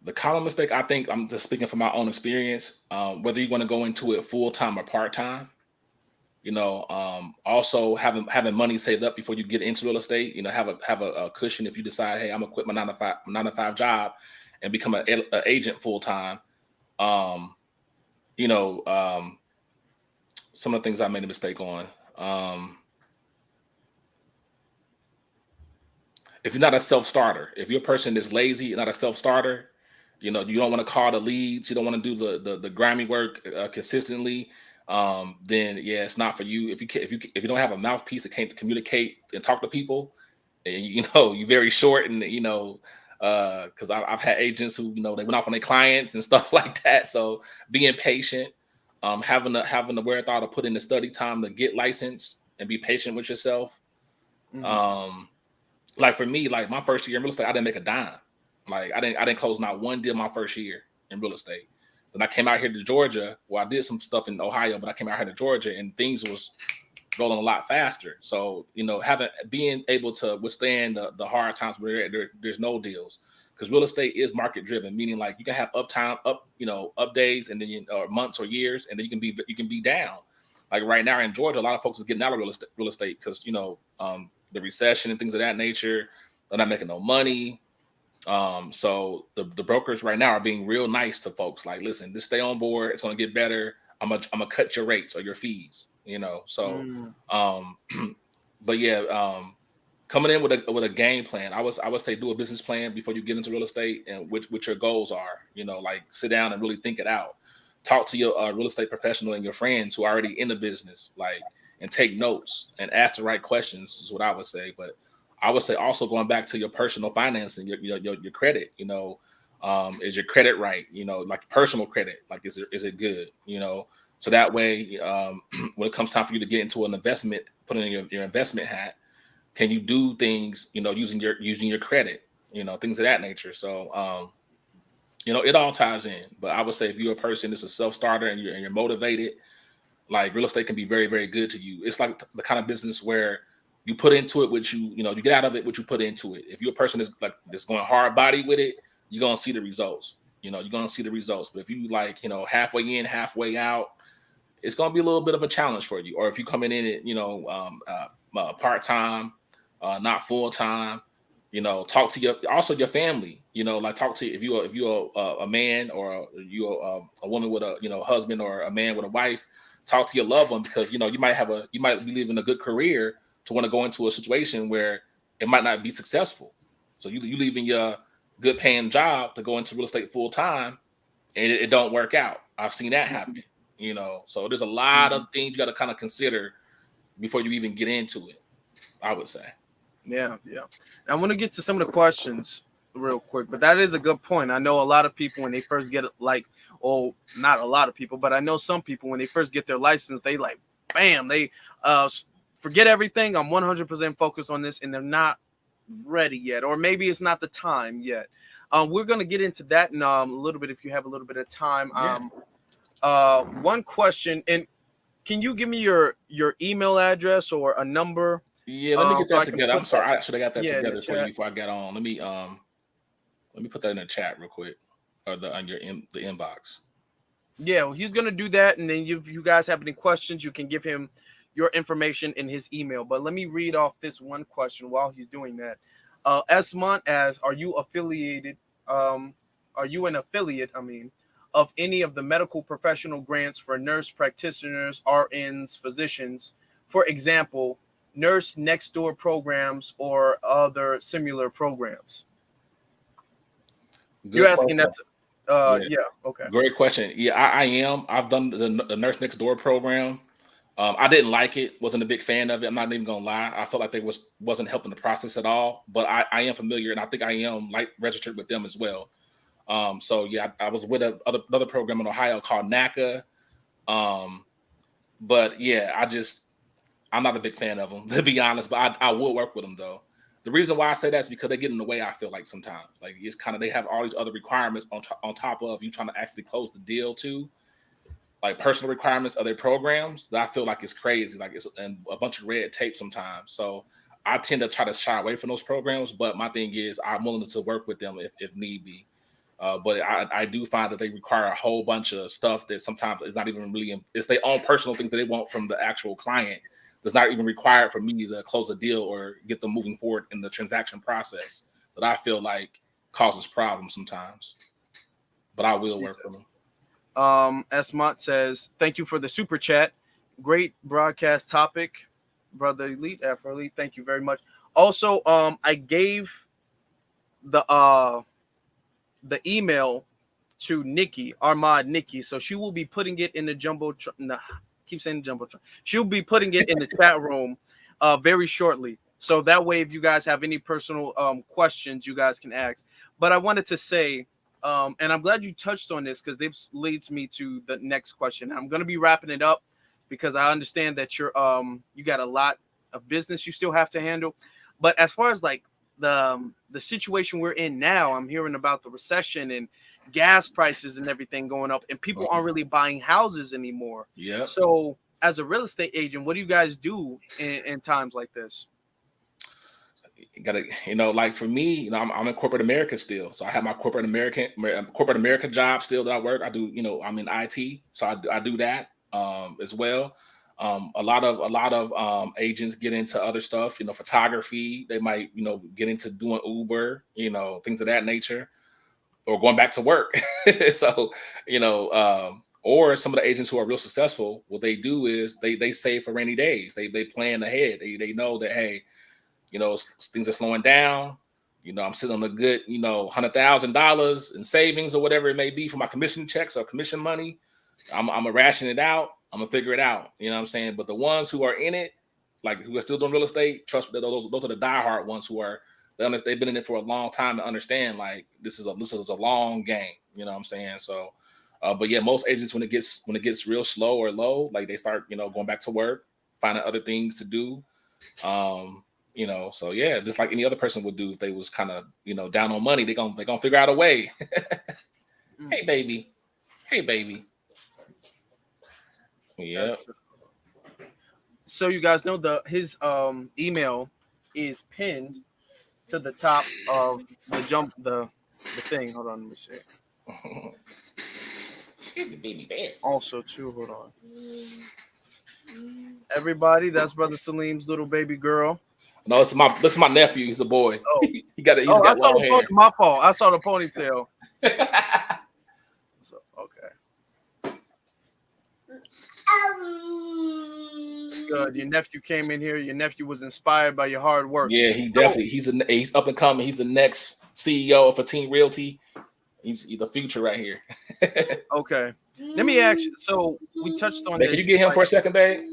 The common mistake, I think, I'm just speaking from my own experience, whether you want to go into it full-time or part-time, you know, also having money saved up before you get into real estate, you know, have a cushion if you decide, hey, I'm gonna quit my 9 to 5 job and become an agent full-time. You know, some of the things I made a mistake on. If you're not a self-starter, if you're a person that's lazy, you're not a self-starter, you know, you don't want to call the leads, you don't want to do the grimy work consistently, then yeah, it's not for you. If you don't have a mouthpiece that can't communicate and talk to people, and you know you're very short, and you know, because I've had agents who, you know, they went off on their clients and stuff like that. So being patient, having the wherewithal to put in the study time to get licensed and be patient with yourself. Like for me, like my first year in real estate, I didn't make a dime. Like I didn't close not one deal my first year in real estate. Then I came out here to Georgia, where I did some stuff in Ohio, but I came out here to Georgia and things was rolling a lot faster. So, you know, being able to withstand the hard times where there's no deals, because real estate is market driven, meaning like you can have up days, and then or months or years, and then you can be down. Like right now in Georgia, a lot of folks are getting out of real estate because, you know, the recession and things of that nature. They're not making no money. So the brokers right now are being real nice to folks. Like, listen, just stay on board. It's going to get better. I'm gonna cut your rates or your fees, you know? So, but yeah, coming in with a game plan, I would say do a business plan before you get into real estate, and what your goals are, you know, like sit down and really think it out. Talk to your real estate professional and your friends who are already in the business, like, and take notes and ask the right questions is what I would say. But I would say also going back to your personal financing, your credit, you know, is your credit right? You know, like personal credit, like is it good? You know, so that way, when it comes time for you to get into an investment, put in your investment hat, can you do things, you know, using your credit, you know, things of that nature. So, you know, it all ties in. But I would say if you're a person that's a self-starter and you're motivated, like real estate can be very, very good to you. It's like the kind of business where you put into it what you get out of it what you put into it. If you're a person that's going hard body with it, you're gonna see the results. You're gonna see the results. But if you like, halfway in, halfway out, it's gonna be a little bit of a challenge for you. Or if you coming in at part time, not full time, talk to your family. Like talk to if you're a man or you're a woman with a husband or a man with a wife. Talk to your loved one because you might be living a good career to want to go into a situation where it might not be successful. So you leaving your good paying job to go into real estate full time and it don't work out. I've seen that happen, so there's a lot of things you got to kind of consider before you even get into it, I would say. Yeah. I want to get to some of the questions real quick, but that is a good point. I know a lot of people when they first get not a lot of people, but I know some people when they first get their license, they like, bam, they forget everything. I'm 100% focused on this, and they're not ready yet, or maybe it's not the time yet. We're gonna get into that in a little bit if you have a little bit of time. One question, and can you give me your email address or a number? Yeah, let me get that together. I'm sorry, I should have got that together for you chat. before I got on. Let me put that in the chat real quick, or the inbox. Yeah, well, he's gonna do that, and then if you guys have any questions, you can give him your information in his email. But let me read off this one question while he's doing that. Esmont asks, are you affiliated? Are you an affiliate? Of any of the medical professional grants for nurse practitioners, RNs, physicians, for example, nurse next door programs or other similar programs? Good. You're asking that. Yeah. Okay. Great question. Yeah, I am. I've done the nurse next door program. I didn't like it. Wasn't a big fan of it. I'm not even gonna lie. I felt like they wasn't helping the process at all. But I am familiar, and I think I am registered with them as well. So yeah, I was with another program in Ohio called NACA. But yeah, I'm not a big fan of them, to be honest. But I will work with them though. The reason why I say that is because they get in the way. I feel like sometimes, like it's kind of they have all these other requirements on top of you trying to actually close the deal too. Like personal requirements of their programs that I feel like it's crazy, like it's and a bunch of red tape sometimes. So I tend to try to shy away from those programs. But my thing is I'm willing to work with them if need be. But I do find that they require a whole bunch of stuff that sometimes it's not even really, it's their own personal things that they want from the actual client. That's not even required for me to close a deal or get them moving forward in the transaction process that I feel like causes problems sometimes. But I will work with them. Esmont says, thank you for the super chat. Great broadcast topic, Brother Elite, Afro Elite. Thank you very much. Also, I gave the email to Nikki, our mod Nikki. So she will be putting it in the keep saying jumbotron. She'll be putting it in the chat room very shortly. So that way, if you guys have any personal questions, you guys can ask. But I wanted to say, and I'm glad you touched on this because this leads me to the next question. I'm going to be wrapping it up because I understand that you got a lot of business you still have to handle. But as far as like the situation we're in now, I'm hearing about the recession and gas prices and everything going up, and people aren't really buying houses anymore. Yeah. So as a real estate agent, what do you guys do in times like this? Gotta, like for me, I'm in corporate America still. So I have my corporate America job still that I work. I do, I'm in IT, so I do that as well. A lot of agents get into other stuff, photography. They might, get into doing Uber, things of that nature, or going back to work. So, or some of the agents who are real successful, what they do is they save for rainy days. They plan ahead. They know that, hey, things are slowing down. I'm sitting on a good, $100,000 in savings or whatever it may be for my commission checks or commission money. I'm gonna ration it out. I'm gonna figure it out. You know what I'm saying? But the ones who are in it, like who are still doing real estate, trust me, those are the diehard ones who are they've been in it for a long time and understand like this is a long game. You know what I'm saying? So, but yeah, most agents when it gets real slow or low, like they start going back to work, finding other things to do. So yeah, just like any other person would do if they was kind of down on money, they're gonna figure out a way. Hey baby. Yeah. So you guys know his email is pinned to the top of the the thing. Hold on, let me see. He's a baby bear. Also, too, hold on. Everybody, that's Brother Saleem's little baby girl. No, this is my nephew. He's a boy. Oh, he's got long hair. My fault. I saw the ponytail. So, okay. Good. Your nephew came in here. Your nephew was inspired by your hard work. Yeah, he definitely. He's up and coming. He's the next CEO of Team Realty. He's the future right here. Okay. Let me ask you. So we touched on this. Can you get him for a second, babe?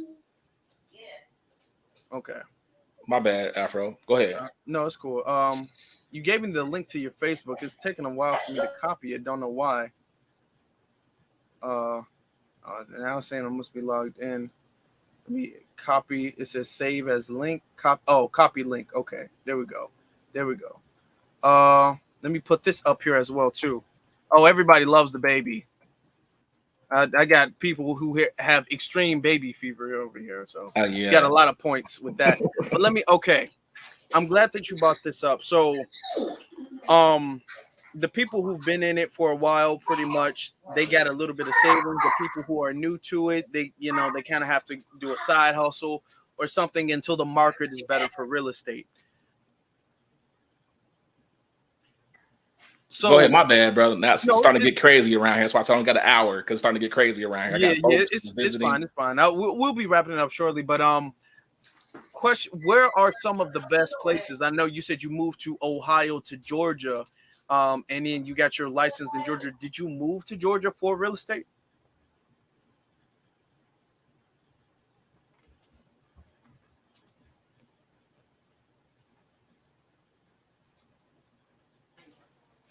Okay. My bad, Afro. Go ahead. No, it's cool. You gave me the link to your Facebook. It's taking a while for me to copy it. Don't know why. Now I'm saying I must be logged in. Let me copy. It says save as link. Copy link. Okay, there we go. Let me put this up here as well too. Oh, everybody loves the baby. I got people who have extreme baby fever over here, so you got a lot of points with that. But I'm glad that you brought this up. So, the people who've been in it for a while, pretty much, they got a little bit of savings. The people who are new to it, they kind of have to do a side hustle or something until the market is better for real estate. So go ahead, my bad, brother. Now it's starting to get crazy around here. That's why I only got an hour because it's starting to get crazy around here. It's fine. It's fine. We'll be wrapping it up shortly. But question: where are some of the best places? I know you said you moved to Ohio to Georgia, and then you got your license in Georgia. Did you move to Georgia for real estate?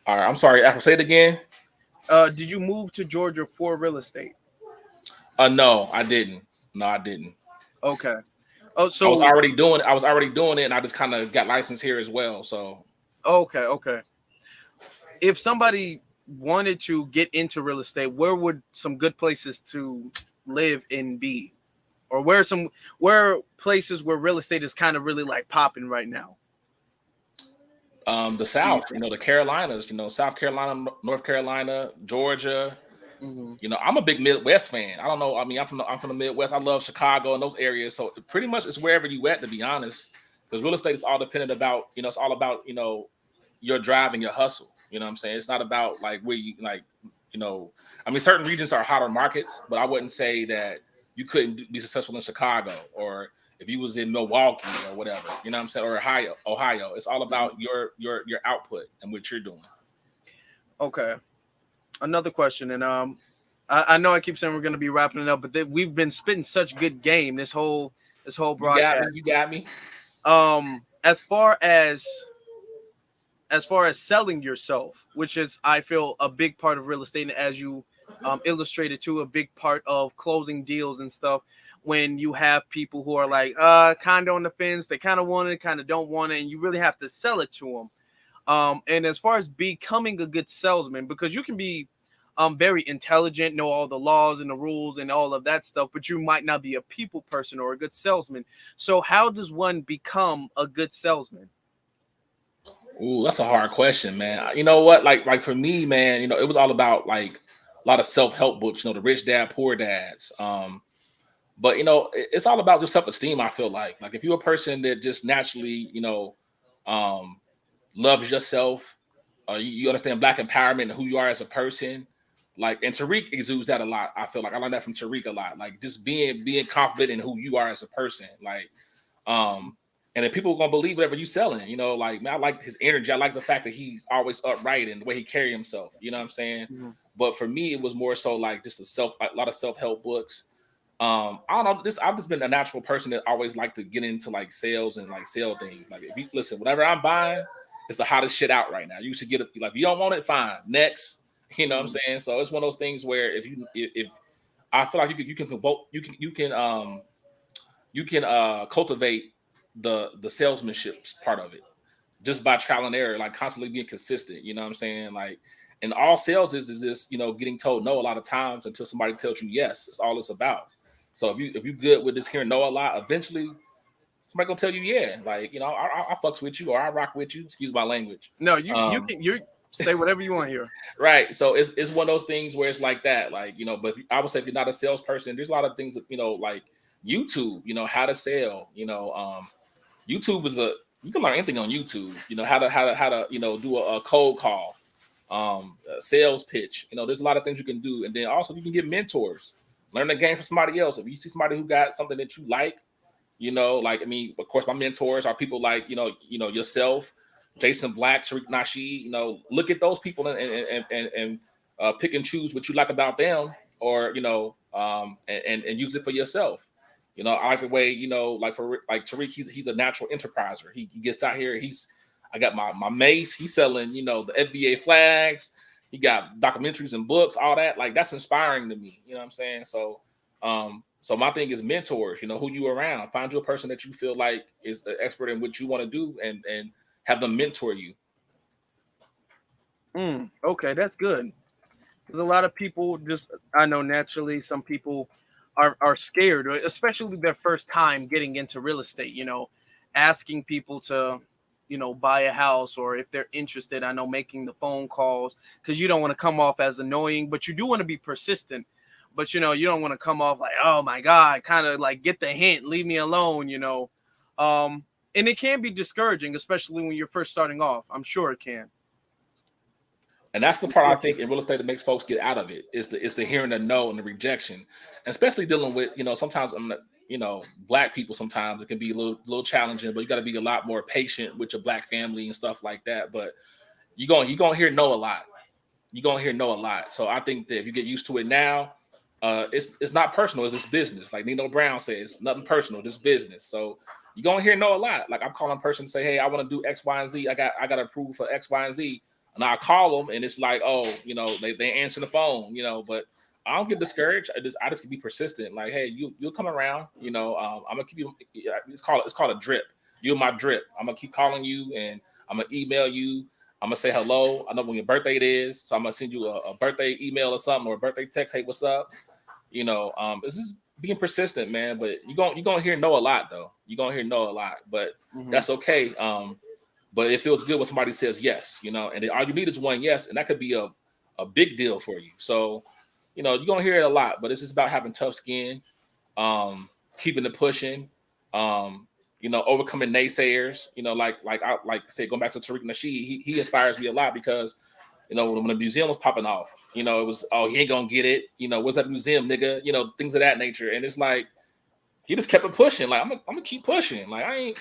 All right, I'm sorry. After say it again. Did you move to Georgia for real estate? No, I didn't. Okay. Oh, so I was already doing it, and I just kind of got licensed here as well. So okay. If somebody wanted to get into real estate, where would some good places to live and be, or where places where real estate is kind of really like popping right now? The South, the Carolinas, South Carolina, North Carolina, Georgia. Mm-hmm. I'm a big Midwest fan. I don't know. I mean, I'm from the Midwest. I love Chicago and those areas. So pretty much it's wherever you at, to be honest, because real estate is all dependent about, it's all about, your drive and your hustle. You know what I'm saying? It's not about like where you I mean, certain regions are hotter markets, but I wouldn't say that you couldn't be successful in Chicago, or if you was in Milwaukee or whatever, you know what I'm saying, or Ohio. It's all about your output and what you're doing. Okay. Another question, and I know I keep saying we're going to be wrapping it up, but we've been spitting such good game this whole broadcast. You got me. As far as selling yourself, which is, I feel, a big part of real estate, and as you illustrated too, a big part of closing deals and stuff. When you have people who are like kind of on the fence, they kind of want it, kind of don't want it, and you really have to sell it to them. And as far as becoming a good salesman, because you can be very intelligent, know all the laws and the rules and all of that stuff, but you might not be a people person or a good salesman. So how does one become a good salesman? Ooh, that's a hard question, man. You know what? Like for me, man, it was all about like a lot of self-help books, the Rich Dad, Poor Dads. But it's all about your self-esteem. I feel like if you're a person that just naturally, loves yourself, you understand Black empowerment and who you are as a person. And Tariq exudes that a lot. I feel like I learned that from Tariq a lot. Like just being confident in who you are as a person. And then people are gonna believe whatever you selling. Man, I like his energy. I like the fact that he's always upright and the way he carry himself. You know what I'm saying? Mm-hmm. But for me, it was more so like just a lot of self-help books. I don't know. I've just been a natural person that always like to get into like sales and like sell things. Like if you listen, whatever I'm buying, it's the hottest shit out right now. You should get it. Like if you don't want it, fine. Next, what I'm saying. So it's one of those things where if I feel like you can cultivate the salesmanship part of it just by trial and error, like constantly being consistent. You know what I'm saying? Like, and all sales is this, getting told no a lot of times until somebody tells you yes. It's all it's about. So if you good with this hearing no a lot, eventually somebody gonna tell you yeah, like I fucks with you or I rock with you. Excuse my language. No, you're Say whatever you want here. Right. So it's one of those things where it's like that, like, you know, but I would say if you're not a salesperson, there's a lot of things that, you know, like YouTube, you know, how to sell, you know, YouTube is you can learn anything on YouTube, you know, how to, you know, do a cold call, a sales pitch, you know, there's a lot of things you can do. And then also you can get mentors, learn the game from somebody else. If you see somebody who got something that you like, you know, like, I mean, of course, my mentors are people like, you know, yourself, Jason Black, Tariq Nasheed, you know, look at those people and pick and choose what you like about them, or, you know, and use it for yourself. You know, I like the way, you know, like Tariq, he's a natural enterpriser. He gets out here. I got my mace. He's selling, you know, the FBA flags. He got documentaries and books, all that. Like, that's inspiring to me. You know what I'm saying? So, so my thing is mentors. You know, who you around. Find you a person that you feel like is an expert in what you want to do, and have them mentor you. Okay, that's good. Because a lot of people I know naturally, some people are scared, especially their first time getting into real estate, you know, asking people to, you know, buy a house, or if they're interested, I know, making the phone calls, because you don't want to come off as annoying, but you do want to be persistent. But, you know, you don't want to come off like, oh my God, kind of like, get the hint, leave me alone, you know. And it can be discouraging, especially when you're first starting off. I'm sure it can. And that's the part I think in real estate that makes folks get out of it, is the hearing the no and the rejection, especially dealing with, you know, sometimes you know, Black people, sometimes it can be a little challenging, but you got to be a lot more patient with your Black family and stuff like that. But you're gonna hear no a lot. You're gonna hear no a lot. So I think that if you get used to it now, it's not personal, it's this business. Like Nino Brown says, nothing personal, this business. So you're gonna hear no a lot. Like, I'm calling a person and say, hey, I want to do X, Y, and Z. I got approved for X, Y, and Z. And I call them, and it's like, oh, you know, they answer the phone, you know, but I don't get discouraged. I just can be persistent. Like, hey, you'll come around, you know. I'm gonna keep you. It's called a drip. You're my drip. I'm gonna keep calling you, and I'm gonna email you. I'm gonna say hello. I know when your birthday it is, so I'm gonna send you a birthday email or something, or a birthday text. Hey, what's up? You know, it's just being persistent, man. But you're gonna hear no a lot, though. You're gonna hear no a lot, but that's okay. But it feels good when somebody says yes, you know, and all you need is one yes, and that could be a big deal for you. So, you know, you're gonna hear it a lot, but it's just about having tough skin, keeping it pushing, you know, overcoming naysayers. You know, like I say, going back to Tariq Nasheed, he inspires me a lot, because, you know, when the museum was popping off, you know, it was, oh, he ain't gonna get it. You know, what's that museum, nigga? You know, things of that nature. And it's like, he just kept it pushing. Like, I'm gonna keep pushing. Like, I ain't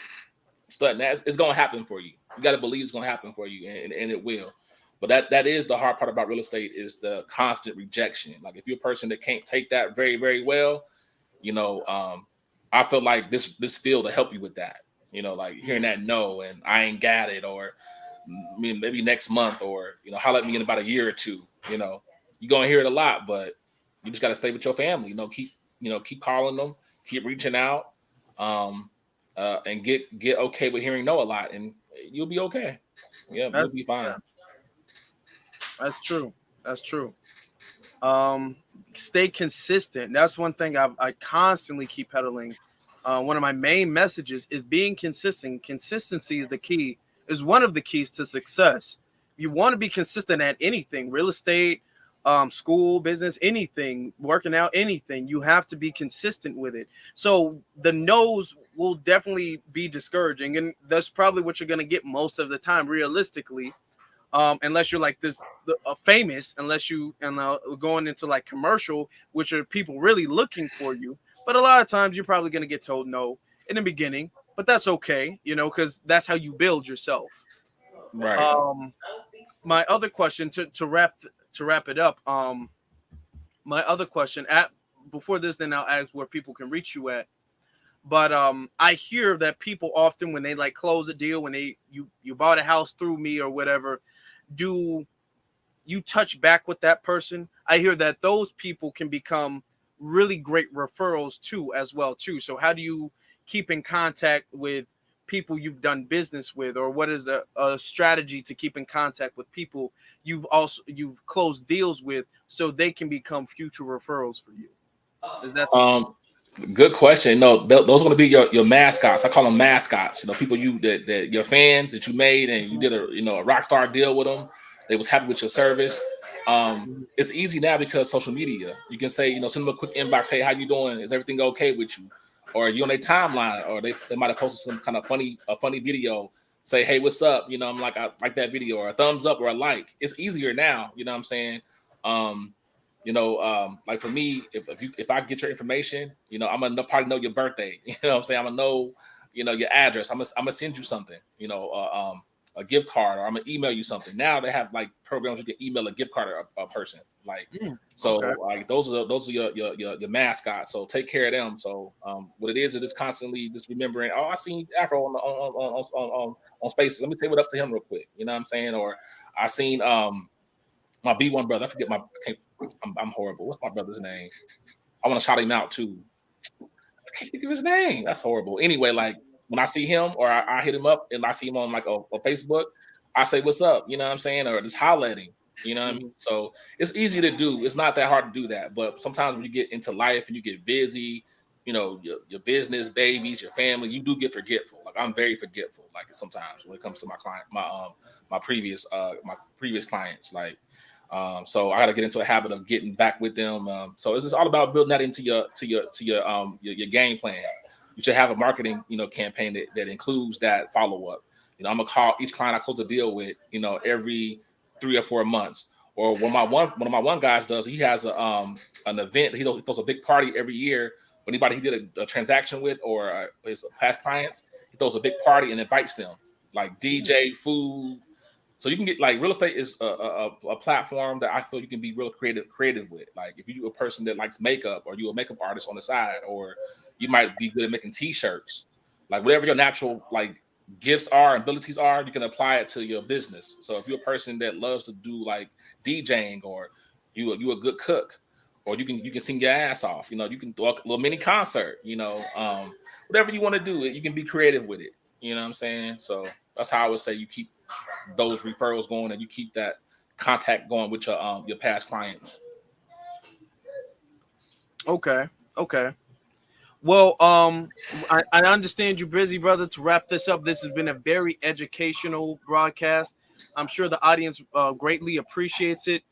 studying that. It's gonna happen for you. You got to believe it's gonna happen for you, and it will. But that is the hard part about real estate, is the constant rejection. Like, if you're a person that can't take that very, very well, you know, I feel like this field will help you with that. You know, like hearing that no, and I ain't got it, or maybe next month, or, you know, holler at me in about a year or two. You know, you're gonna hear it a lot, but you just got to stay with your family. You know, keep calling them, keep reaching out, and get okay with hearing no a lot, and you'll be okay. Yeah, you'll be fine. Yeah. That's true. That's true. Stay consistent. That's one thing I constantly keep peddling. One of my main messages is being consistent. Consistency is the key, is one of the keys to success. You want to be consistent at anything, real estate, school, business, anything, working out, anything. You have to be consistent with it. So the no's will definitely be discouraging, and that's probably what you're going to get most of the time, realistically. Unless you're like this famous, unless you going into like commercial, which are people really looking for you. But a lot of times you're probably going to get told no in the beginning, but that's okay, you know, because that's how you build yourself. Right. My other question to wrap it up. My other question before this, then I'll ask where people can reach you at. But I hear that people often, when they like close a deal, when you bought a house through me or whatever, do you touch back with that person? I hear that those people can become really great referrals too, as well too. So how do you keep in contact with people you've done business with, or what is a strategy to keep in contact with people you've closed deals with, so they can become future referrals for you? Is that good question? No, those are going to be your mascots. I call them mascots. You know, people that your fans that you made, and you did a rock star deal with them. They was happy with your service. It's easy now because social media. You can say, send them a quick inbox. Hey, how you doing? Is everything okay with you? Or you on their timeline, or they might have posted some kind of funny video. Say, hey, what's up? I'm like, I like that video, or a thumbs up or a like. It's easier now. You know what I'm saying? Like for me, if I get your information, I'm gonna probably know your birthday. You know what I'm saying? I'm gonna know, your address. I'm gonna send you something. A gift card, or I'm gonna email you something. Now they have like programs you can email a gift card to a person. Like, like those are your mascots. So take care of them. So what it is just constantly just remembering. Oh, I seen Afro on Spaces. Let me say what up to him real quick. You know what I'm saying? Or I seen my B1 brother. I forget I'm horrible. What's my brother's name? I want to shout him out too. I can't think of his name. That's horrible. Anyway, like when I see him, or I hit him up and I see him on like a Facebook, I say, what's up? You know what I'm saying? Or just holler at him. You know what I mean? So it's easy to do. It's not that hard to do that. But sometimes when you get into life and you get busy, your business, babies, your family, you do get forgetful. Like I'm very forgetful. Like sometimes when it comes to my client, my previous clients, like. So I got to get into a habit of getting back with them. So it's just all about building that into your game plan. You should have a marketing, campaign that includes that follow up. I'm gonna call each client I close a deal with, every 3 or 4 months. Or one of my one guys does. He has an event. He throws a big party every year. For anybody he did a transaction with, or his past clients, he throws a big party and invites them, like DJ, food. So you can get like real estate is a platform that I feel you can be real creative with. Like if you're a person that likes makeup, or you're a makeup artist on the side, or you might be good at making t-shirts, like whatever your natural like gifts are and abilities are, you can apply it to your business. So if you're a person that loves to do like DJing, or you a good cook, or you can sing your ass off, you can do a little mini concert, whatever you want to do, you can be creative with it. You know what I'm saying? So that's how I would say you keep those referrals going, and you keep that contact going with your past clients. Okay. Well, I understand you're busy, brother. To wrap this up, this has been a very educational broadcast. I'm sure the audience greatly appreciates it.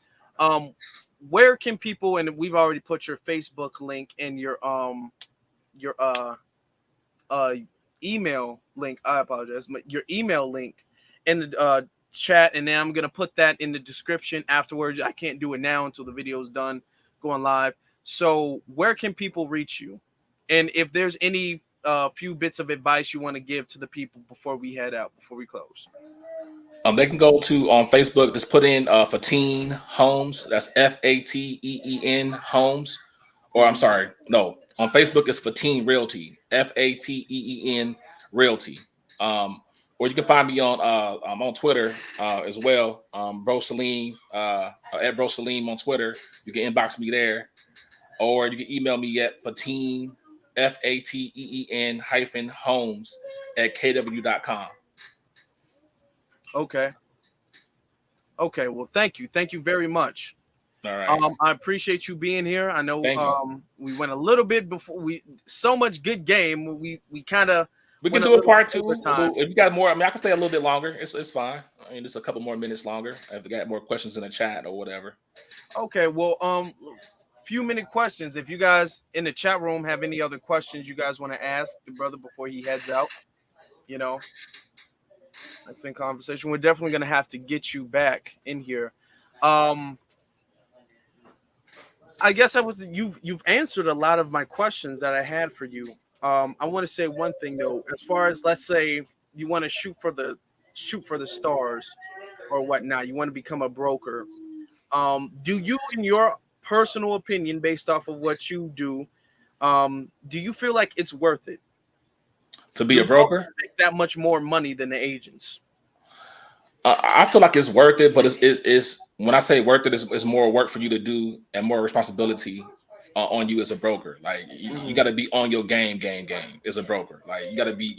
Where can people, and we've already put your Facebook link and your email link. I apologize. Your email link in the chat, and then I'm gonna put that in the description afterwards. I can't do it now until the video is done going live. So where can people reach you? And if there's any few bits of advice you want to give to the people before we head out, before we close. They can go to on Facebook, just put in Fateen Homes. That's FATEEN Homes. Or I'm sorry, no. On Facebook it's Fateen Realty. FATEEN Realty. Or you can find me on Twitter as well. Bro Saleem, at Bro Saleem on Twitter. You can inbox me there. Or you can email me at Fateen, FATEEN -homes at kw.com. Okay. Well, thank you very much. All right. I appreciate you being here. I know we went a little bit before so much good game. We kind of we can do a part 2 if you got more. I mean, I can stay a little bit longer. It's fine. I mean, just a couple more minutes longer if you got more questions in the chat or whatever. Okay. Well, few minute questions. If you guys in the chat room have any other questions you guys want to ask the brother before he heads out, I think conversation. We're definitely gonna have to get you back in here. I guess you've answered a lot of my questions that I had for you. I want to say one thing though, as far as let's say you want to shoot for the stars or whatnot, you want to become a broker. Do you, in your personal opinion, based off of what you do you feel like it's worth it to be a broker? Make that much more money than the agents? I feel like it's worth it, but it's when I say worth it, it's more work for you to do and more responsibility on you as a broker. Like you got to be on your game as a broker. Like you got to be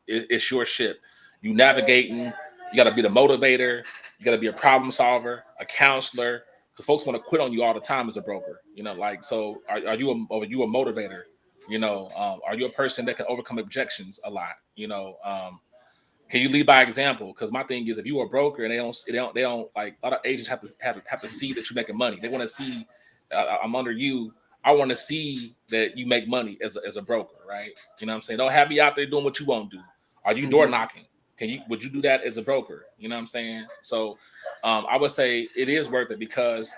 it's your ship. You navigating. You got to be the motivator. You got to be a problem solver, a counselor, because folks want to quit on you all the time as a broker. Like so. Are you a motivator? Are you a person that can overcome objections a lot? Can you lead by example? Because my thing is, if you are a broker and they don't like, a lot of agents have to see that you're making money. They want to see I'm under you. I want to see that you make money as a broker, right? You know what I'm saying? Don't have me out there doing what you won't do. Are you door knocking? Would you do that as a broker? You know what I'm saying? So I would say it is worth it, because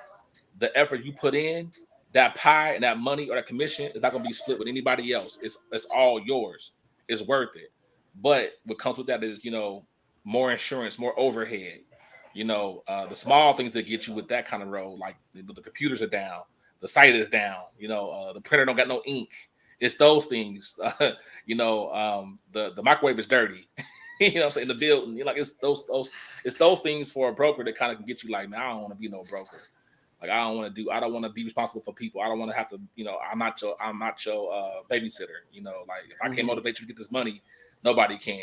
the effort you put in, that pie and that money or that commission is not going to be split with anybody else. It's all yours. It's worth it. But what comes with that is, more insurance, more overhead, the small things that get you with that kind of role, like the computers are down, the site is down, the printer don't got no ink. It's those things, the microwave is dirty. You know what I'm saying? The building, like it's those things for a broker that kind of can get you like, man, I don't want to be no broker. Like I don't want to be responsible for people. I don't want to have to, I'm not your babysitter. Like if I can't motivate you to get this money, nobody can.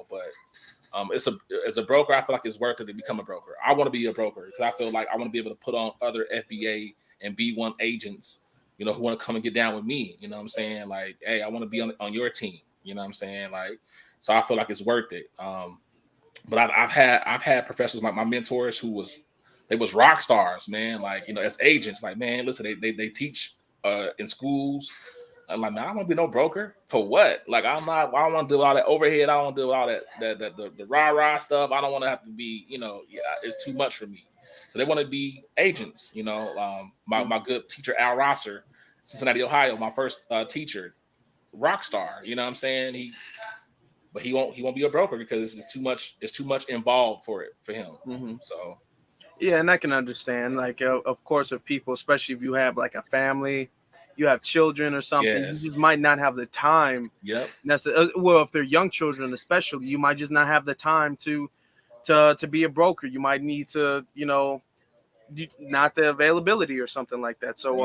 But as a broker, I feel like it's worth it to become a broker. I want to be a broker because I feel like I want to be able to put on other FBA and B1 agents, who want to come and get down with me. You know what I'm saying? Like, hey, I want to be on your team. You know what I'm saying? Like, so I feel like it's worth it. But I've had professionals like my mentors who was rock stars, man. Like, as agents, like, man, listen, they teach in schools. I'm like, man, I don't want to be no broker for what? Like, I don't want to do all that overhead. I don't want to do all that the rah stuff. I don't want to have to be, it's too much for me. So they want to be agents. My good teacher Al Rosser, Cincinnati, Ohio, my first teacher, rock star. You know what I'm saying? But he won't be a broker because it's too much involved for him. So. Yeah, and I can understand. Like, of course, if people, especially if you have like a family, you have children or something, Yes. you just might not have the time. Yep. Well, if they're young children, especially, you might just not have the time to be a broker. You might need to, not the availability or something like that. So,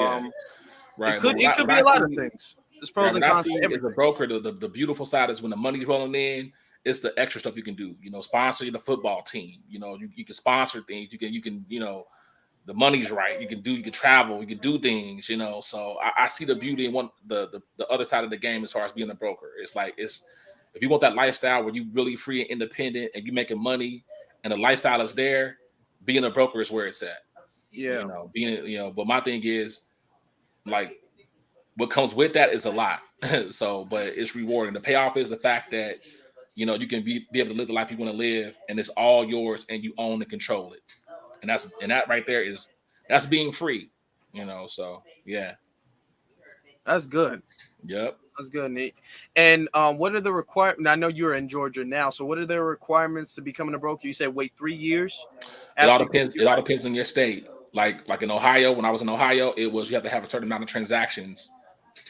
right. It could be a lot of things. There's pros and cons to everything. As a broker, the beautiful side is when the money's rolling in. It's the extra stuff you can do, sponsor the football team. You can sponsor things. You can, the money's right. You can travel. You can do things, So I see the beauty in the other side of the game as far as being a broker. It's like, if you want that lifestyle where you really free and independent and you making money and the lifestyle is there, being a broker is where it's at. Yeah. But my thing is, like, what comes with that is a lot. So, but it's rewarding. The payoff is the fact that, you can be able to live the life you want to live, and it's all yours, and you own and control it. And that right there that's being free, So yeah, that's good. Yep, that's good, Nate. And what are the requirements? I know you're in Georgia now, so what are the requirements to becoming a broker? You said wait 3 years. It all depends. It all depends on your state. Like in Ohio, when I was in Ohio, it was you have to have a certain amount of transactions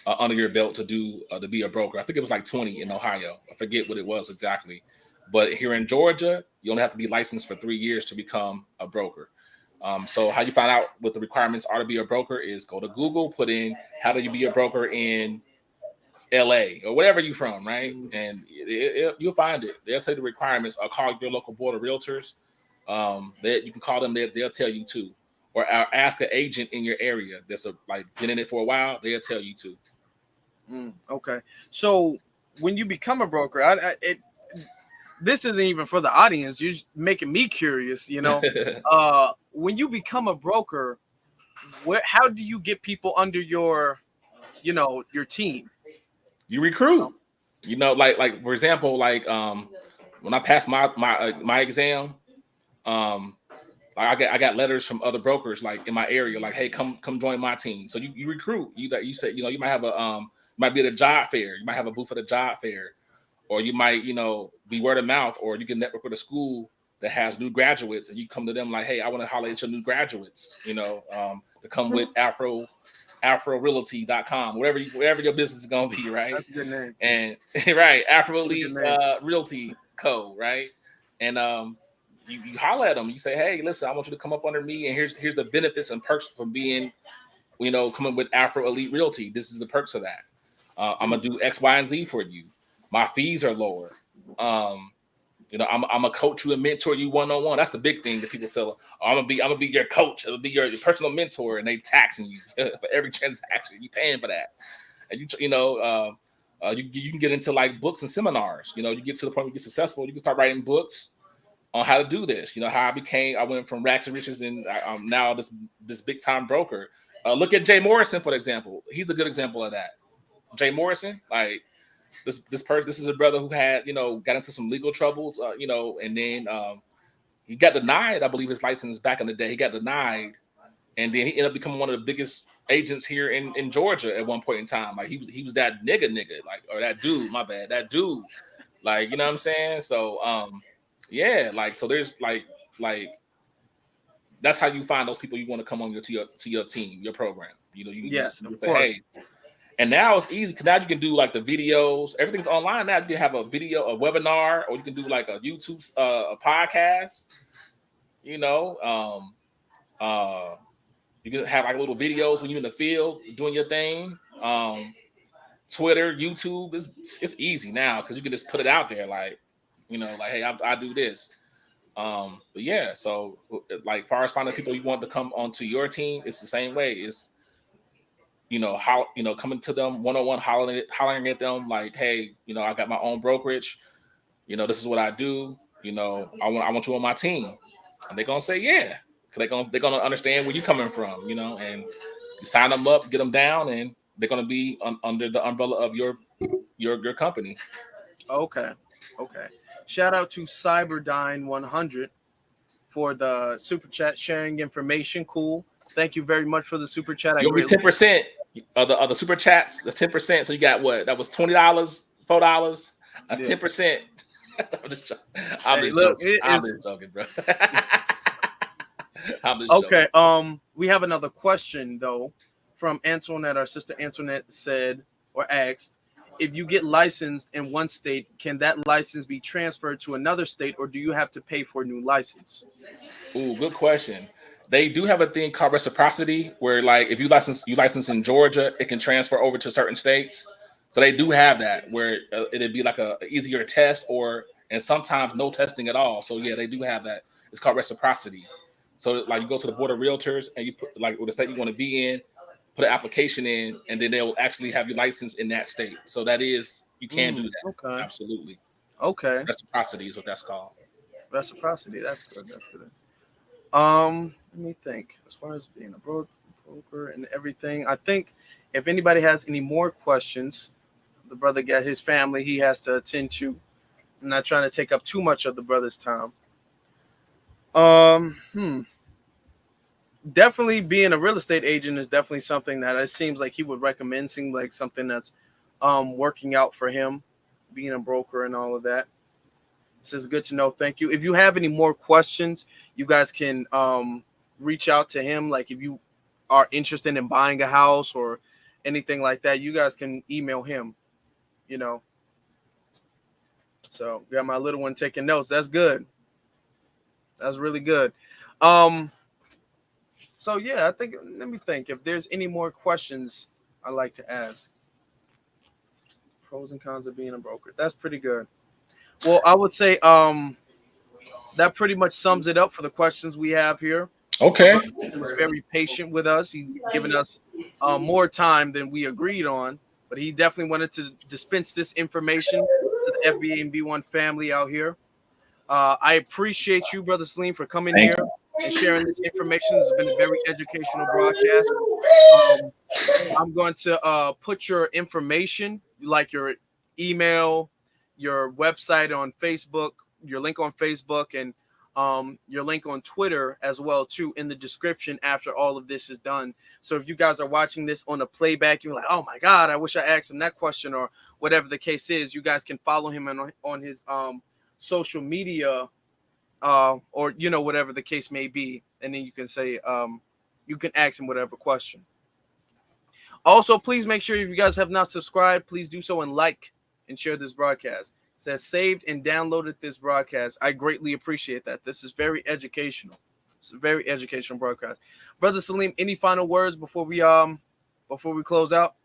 under your belt to be a broker. I think it was like 20 in Ohio. I forget what it was exactly. But here in Georgia, you only have to be licensed for 3 years to become a broker. So how you find out what the requirements are to be a broker is go to Google, put in how do you be a broker in LA or wherever you're from, right? And you'll find it. They'll tell you the requirements. Or call your local board of realtors. You can call them. They'll tell you too. Or ask an agent in your area that's been in it for a while. They'll tell you too. Okay. So when you become a broker, this isn't even for the audience. You're making me curious, when you become a broker, how do you get people under your team? You recruit, like for example, when I passed my exam, I got letters from other brokers like in my area, like, hey, come join my team. So you recruit. You say, you might have might be at a job fair. You might have a booth at a job fair, or you might, be word of mouth, or you can network with a school that has new graduates, and you come to them like, hey, I want to holler at your new graduates, to come with AfroRealty.com, wherever your business is gonna be, right? That's a good name. And right, Afro Elite Realty Co. Right, and you holler at them. You say, hey, listen, I want you to come up under me, and here's the benefits and perks from being, coming with Afro Elite Realty. This is the perks of that. I'm gonna do X, Y, and Z for you. My fees are lower. I'm gonna coach you and mentor you one-on-one. That's the big thing that people say. I'm gonna be your coach. It'll be your personal mentor, and they taxing you for every transaction. You paying for that, and You can get into like books and seminars. You get to the point where you get successful. You can start writing books on how to do this. How I went from rags to riches, and I'm now this big time broker. Look at Jay Morrison, for example. He's a good example of that. Jay Morrison, like this person, this is a brother who had, got into some legal troubles, and then he got denied, I believe, his license back in the day. He got denied, and then he ended up becoming one of the biggest agents here in Georgia at one point in time. Like he was that nigga, like, or that dude, my bad, that dude. Like, you know what I'm saying? So yeah, like, so there's like that's how you find those people you want to come on to your team, your program. You say, hey. And now it's easy because now you can do like the videos. Everything's online now. You can have a video, a webinar, or you can do like a YouTube, a podcast. You can have like little videos when you're in the field doing your thing. Twitter, YouTube, it's easy now because you can just put it out there, like, like, hey, I do this. But yeah, so like, far as finding people you want to come onto your team, it's the same way. It's how coming to them one-on-one, hollering at them like, hey, I got my own brokerage, this is what I do, I want you on my team. And they're gonna say yeah, because they're gonna understand where you're coming from, and you sign them up, get them down, and they're gonna be under the umbrella of your company. Okay. Shout out to Cyberdyne100 for the super chat, sharing information. Cool. Thank you very much for the super chat. You'll be 10% of the super chats. That's 10%. So you got what? That was $20, $4. That's 10%. I'm just joking, bro. Okay. We have another question though from Antoinette. Our sister Antoinette asked, if you get licensed in one state, can that license be transferred to another state, or do you have to pay for a new license? Ooh, good question. They do have a thing called reciprocity, where like if you license in Georgia, it can transfer over to certain states. So they do have that, where it'd be like a easier test, and sometimes no testing at all. So yeah, they do have that. It's called reciprocity. So like you go to the board of realtors and you put like the state you want to be in, put an application in, and then they'll actually have you licensed in that state. So that is, you can do that. Okay. Absolutely. Okay. Reciprocity is what that's called. Reciprocity. That's good. Let me think. As far as being a broker and everything, I think if anybody has any more questions, the brother got his family he has to attend to. I'm not trying to take up too much of the brother's time. Definitely being a real estate agent is definitely something that it seems like he would recommend. Seems like something that's working out for him, being a broker and all of that. This is good to know. Thank you. If you have any more questions, you guys can reach out to him. Like if you are interested in buying a house or anything like that, you guys can email him, So got my little one taking notes. That's good. That's really good. So yeah, let me think if there's any more questions I'd like to ask. Pros and cons of being a broker. That's pretty good. Well, I would say that pretty much sums it up for the questions we have here. Okay. He was very patient with us. He's given us more time than we agreed on, but he definitely wanted to dispense this information to the FBA and B1 family out here. I appreciate you, Brother Saleem, for coming here and sharing this information. This has been a very educational broadcast. I'm going to put your information, like your email, your website on Facebook, your link on Facebook, and your link on Twitter as well too in the description after all of this is done. So if you guys are watching this on a playback, you're like, oh my God, I wish I asked him that question, or whatever the case is, you guys can follow him on his social media or whatever the case may be, and then you can say you can ask him whatever question. Also, please make sure if you guys have not subscribed, please do so and like and share this broadcast. It says saved and downloaded this broadcast. I greatly appreciate that. This is very educational. It's a very educational broadcast. Brother Saleem, any final words before we close out?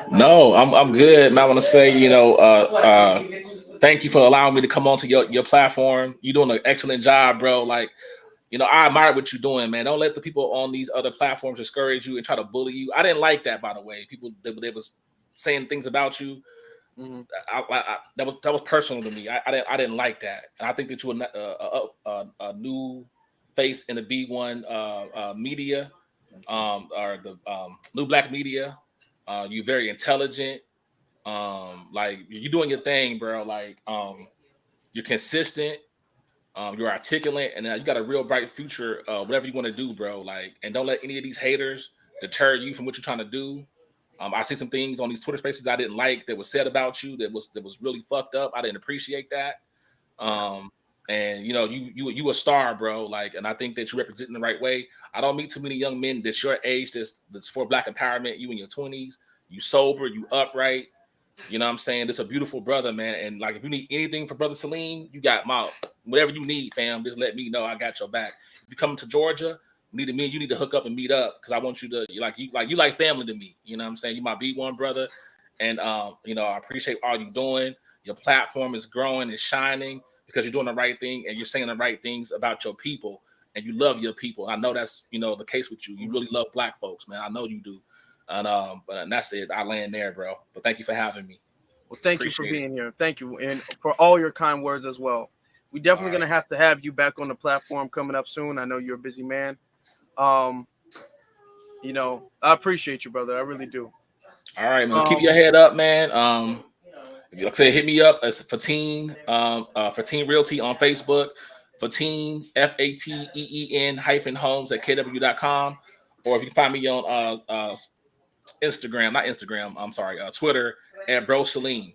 No, I'm good. I want to say, thank you for allowing me to come onto your platform. You're doing an excellent job, bro. Like, I admire what you're doing, man. Don't let the people on these other platforms discourage you and try to bully you. I didn't like that, by the way. People, they was saying things about you. That was personal to me. I didn't like that, and I think that you were a new face in the B1 media, or the new black media. You're very intelligent. Like you're doing your thing, bro. Like you're consistent. You're articulate, and you got a real bright future. Whatever you want to do, bro. Like, and don't let any of these haters deter you from what you're trying to do. I see some things on these Twitter spaces I didn't like that was said about you that was really fucked up. I didn't appreciate that. And you know, you a star, bro. Like, and I think that you represent in the right way. I don't meet too many young men that's your age that's for black empowerment. You in your 20s, you sober, you upright. You know what I'm saying? This is a beautiful brother, man. And like, if you need anything for Brother Saleem, you got my whatever you need, fam. Just let me know. I got your back. If you come to Georgia, you need to hook up and meet up because I want you to you like family to me. You know what I'm saying? You my B1 brother, and you know, I appreciate all you doing. Your platform is growing and shining because you're doing the right thing and you're saying the right things about your people and you love your people. I know that's, you know, the case with you. You really love black folks, man. I know you do. And that's it. I land there, bro. But thank you for having me. Well, thank you for being here. Thank you, and for all your kind words as well. We definitely gonna have to have you back on the platform coming up soon. I know you're a busy man. You know, I appreciate you, brother. I really do. All right, man. Keep your head up, man. Like I said, hit me up as Fateen, Fateen Realty on Facebook, Fateen FATEEN -homes at KW.com, or if you can find me on Twitter at Bro Saleem.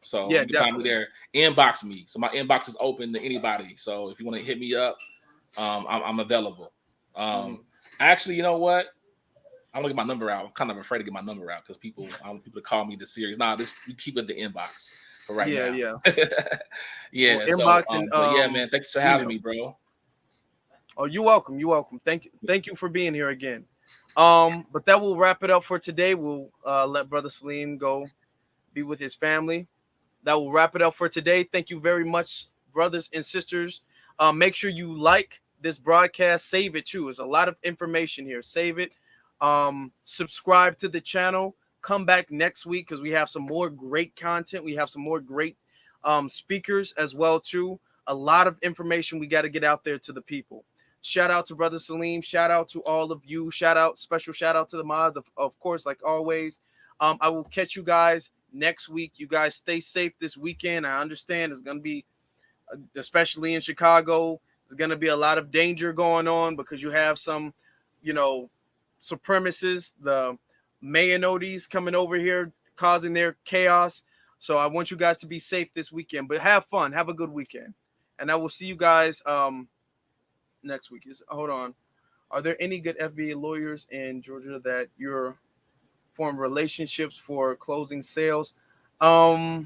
So you can find me there. Inbox me. So my inbox is open to anybody. So if you want to hit me up, I'm available. Actually, you know what? I'm gonna get my number out. I'm kind of afraid to get my number out because I want people to call me this serious. Nah, you keep it the inbox for right now. Yeah. Yeah. Well, inbox and yeah, man. Thanks for having me, bro. Oh, you're welcome. You're welcome. Thank you for being here again. But that will wrap it up for today. We'll let Brother Saleem go be with his family. That will wrap it up for today. Thank you very much, brothers and sisters. Make sure you like this broadcast. Save it too. There's a lot of information here. Save it. Subscribe to the channel. Come back next week because we have some more great content. We have some more great speakers as well too. A lot of information we got to get out there to the people. Shout out to Brother Saleem. Shout out to all of you. Special shout out to the mods, of course, like always. I will catch you guys next week. You guys stay safe this weekend. I understand it's going to be, especially in Chicago, there's going to be a lot of danger going on because you have some, you know, supremacists, the Mayanotes coming over here causing their chaos. So I want you guys to be safe this weekend, but have fun. Have a good weekend. And I will see you guys next week. Hold on. Are there any good FBA lawyers in Georgia that you're form relationships for closing sales? Real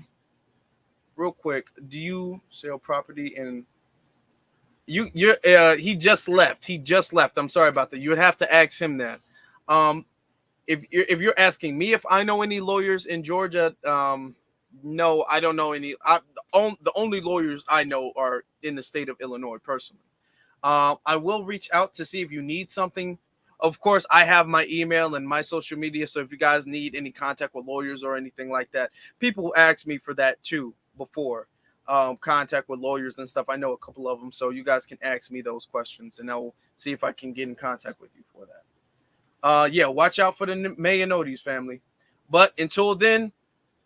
quick, do you sell property in he just left. I'm sorry about that. You would have to ask him that. If you're asking me if I know any lawyers in Georgia, no, I don't know any. The only lawyers I know are in the state of Illinois personally. I will reach out to see if you need something. Of course, I have my email and my social media. So if you guys need any contact with lawyers or anything like that, people ask me for that too before. Contact with lawyers and stuff. I know a couple of them. So you guys can ask me those questions and I'll see if I can get in contact with you for that. Yeah, watch out for the Mayanotes family. But until then,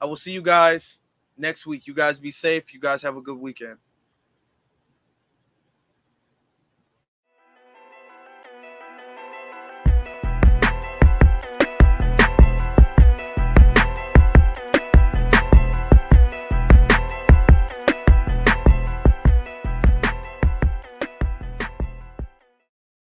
I will see you guys next week. You guys be safe. You guys have a good weekend.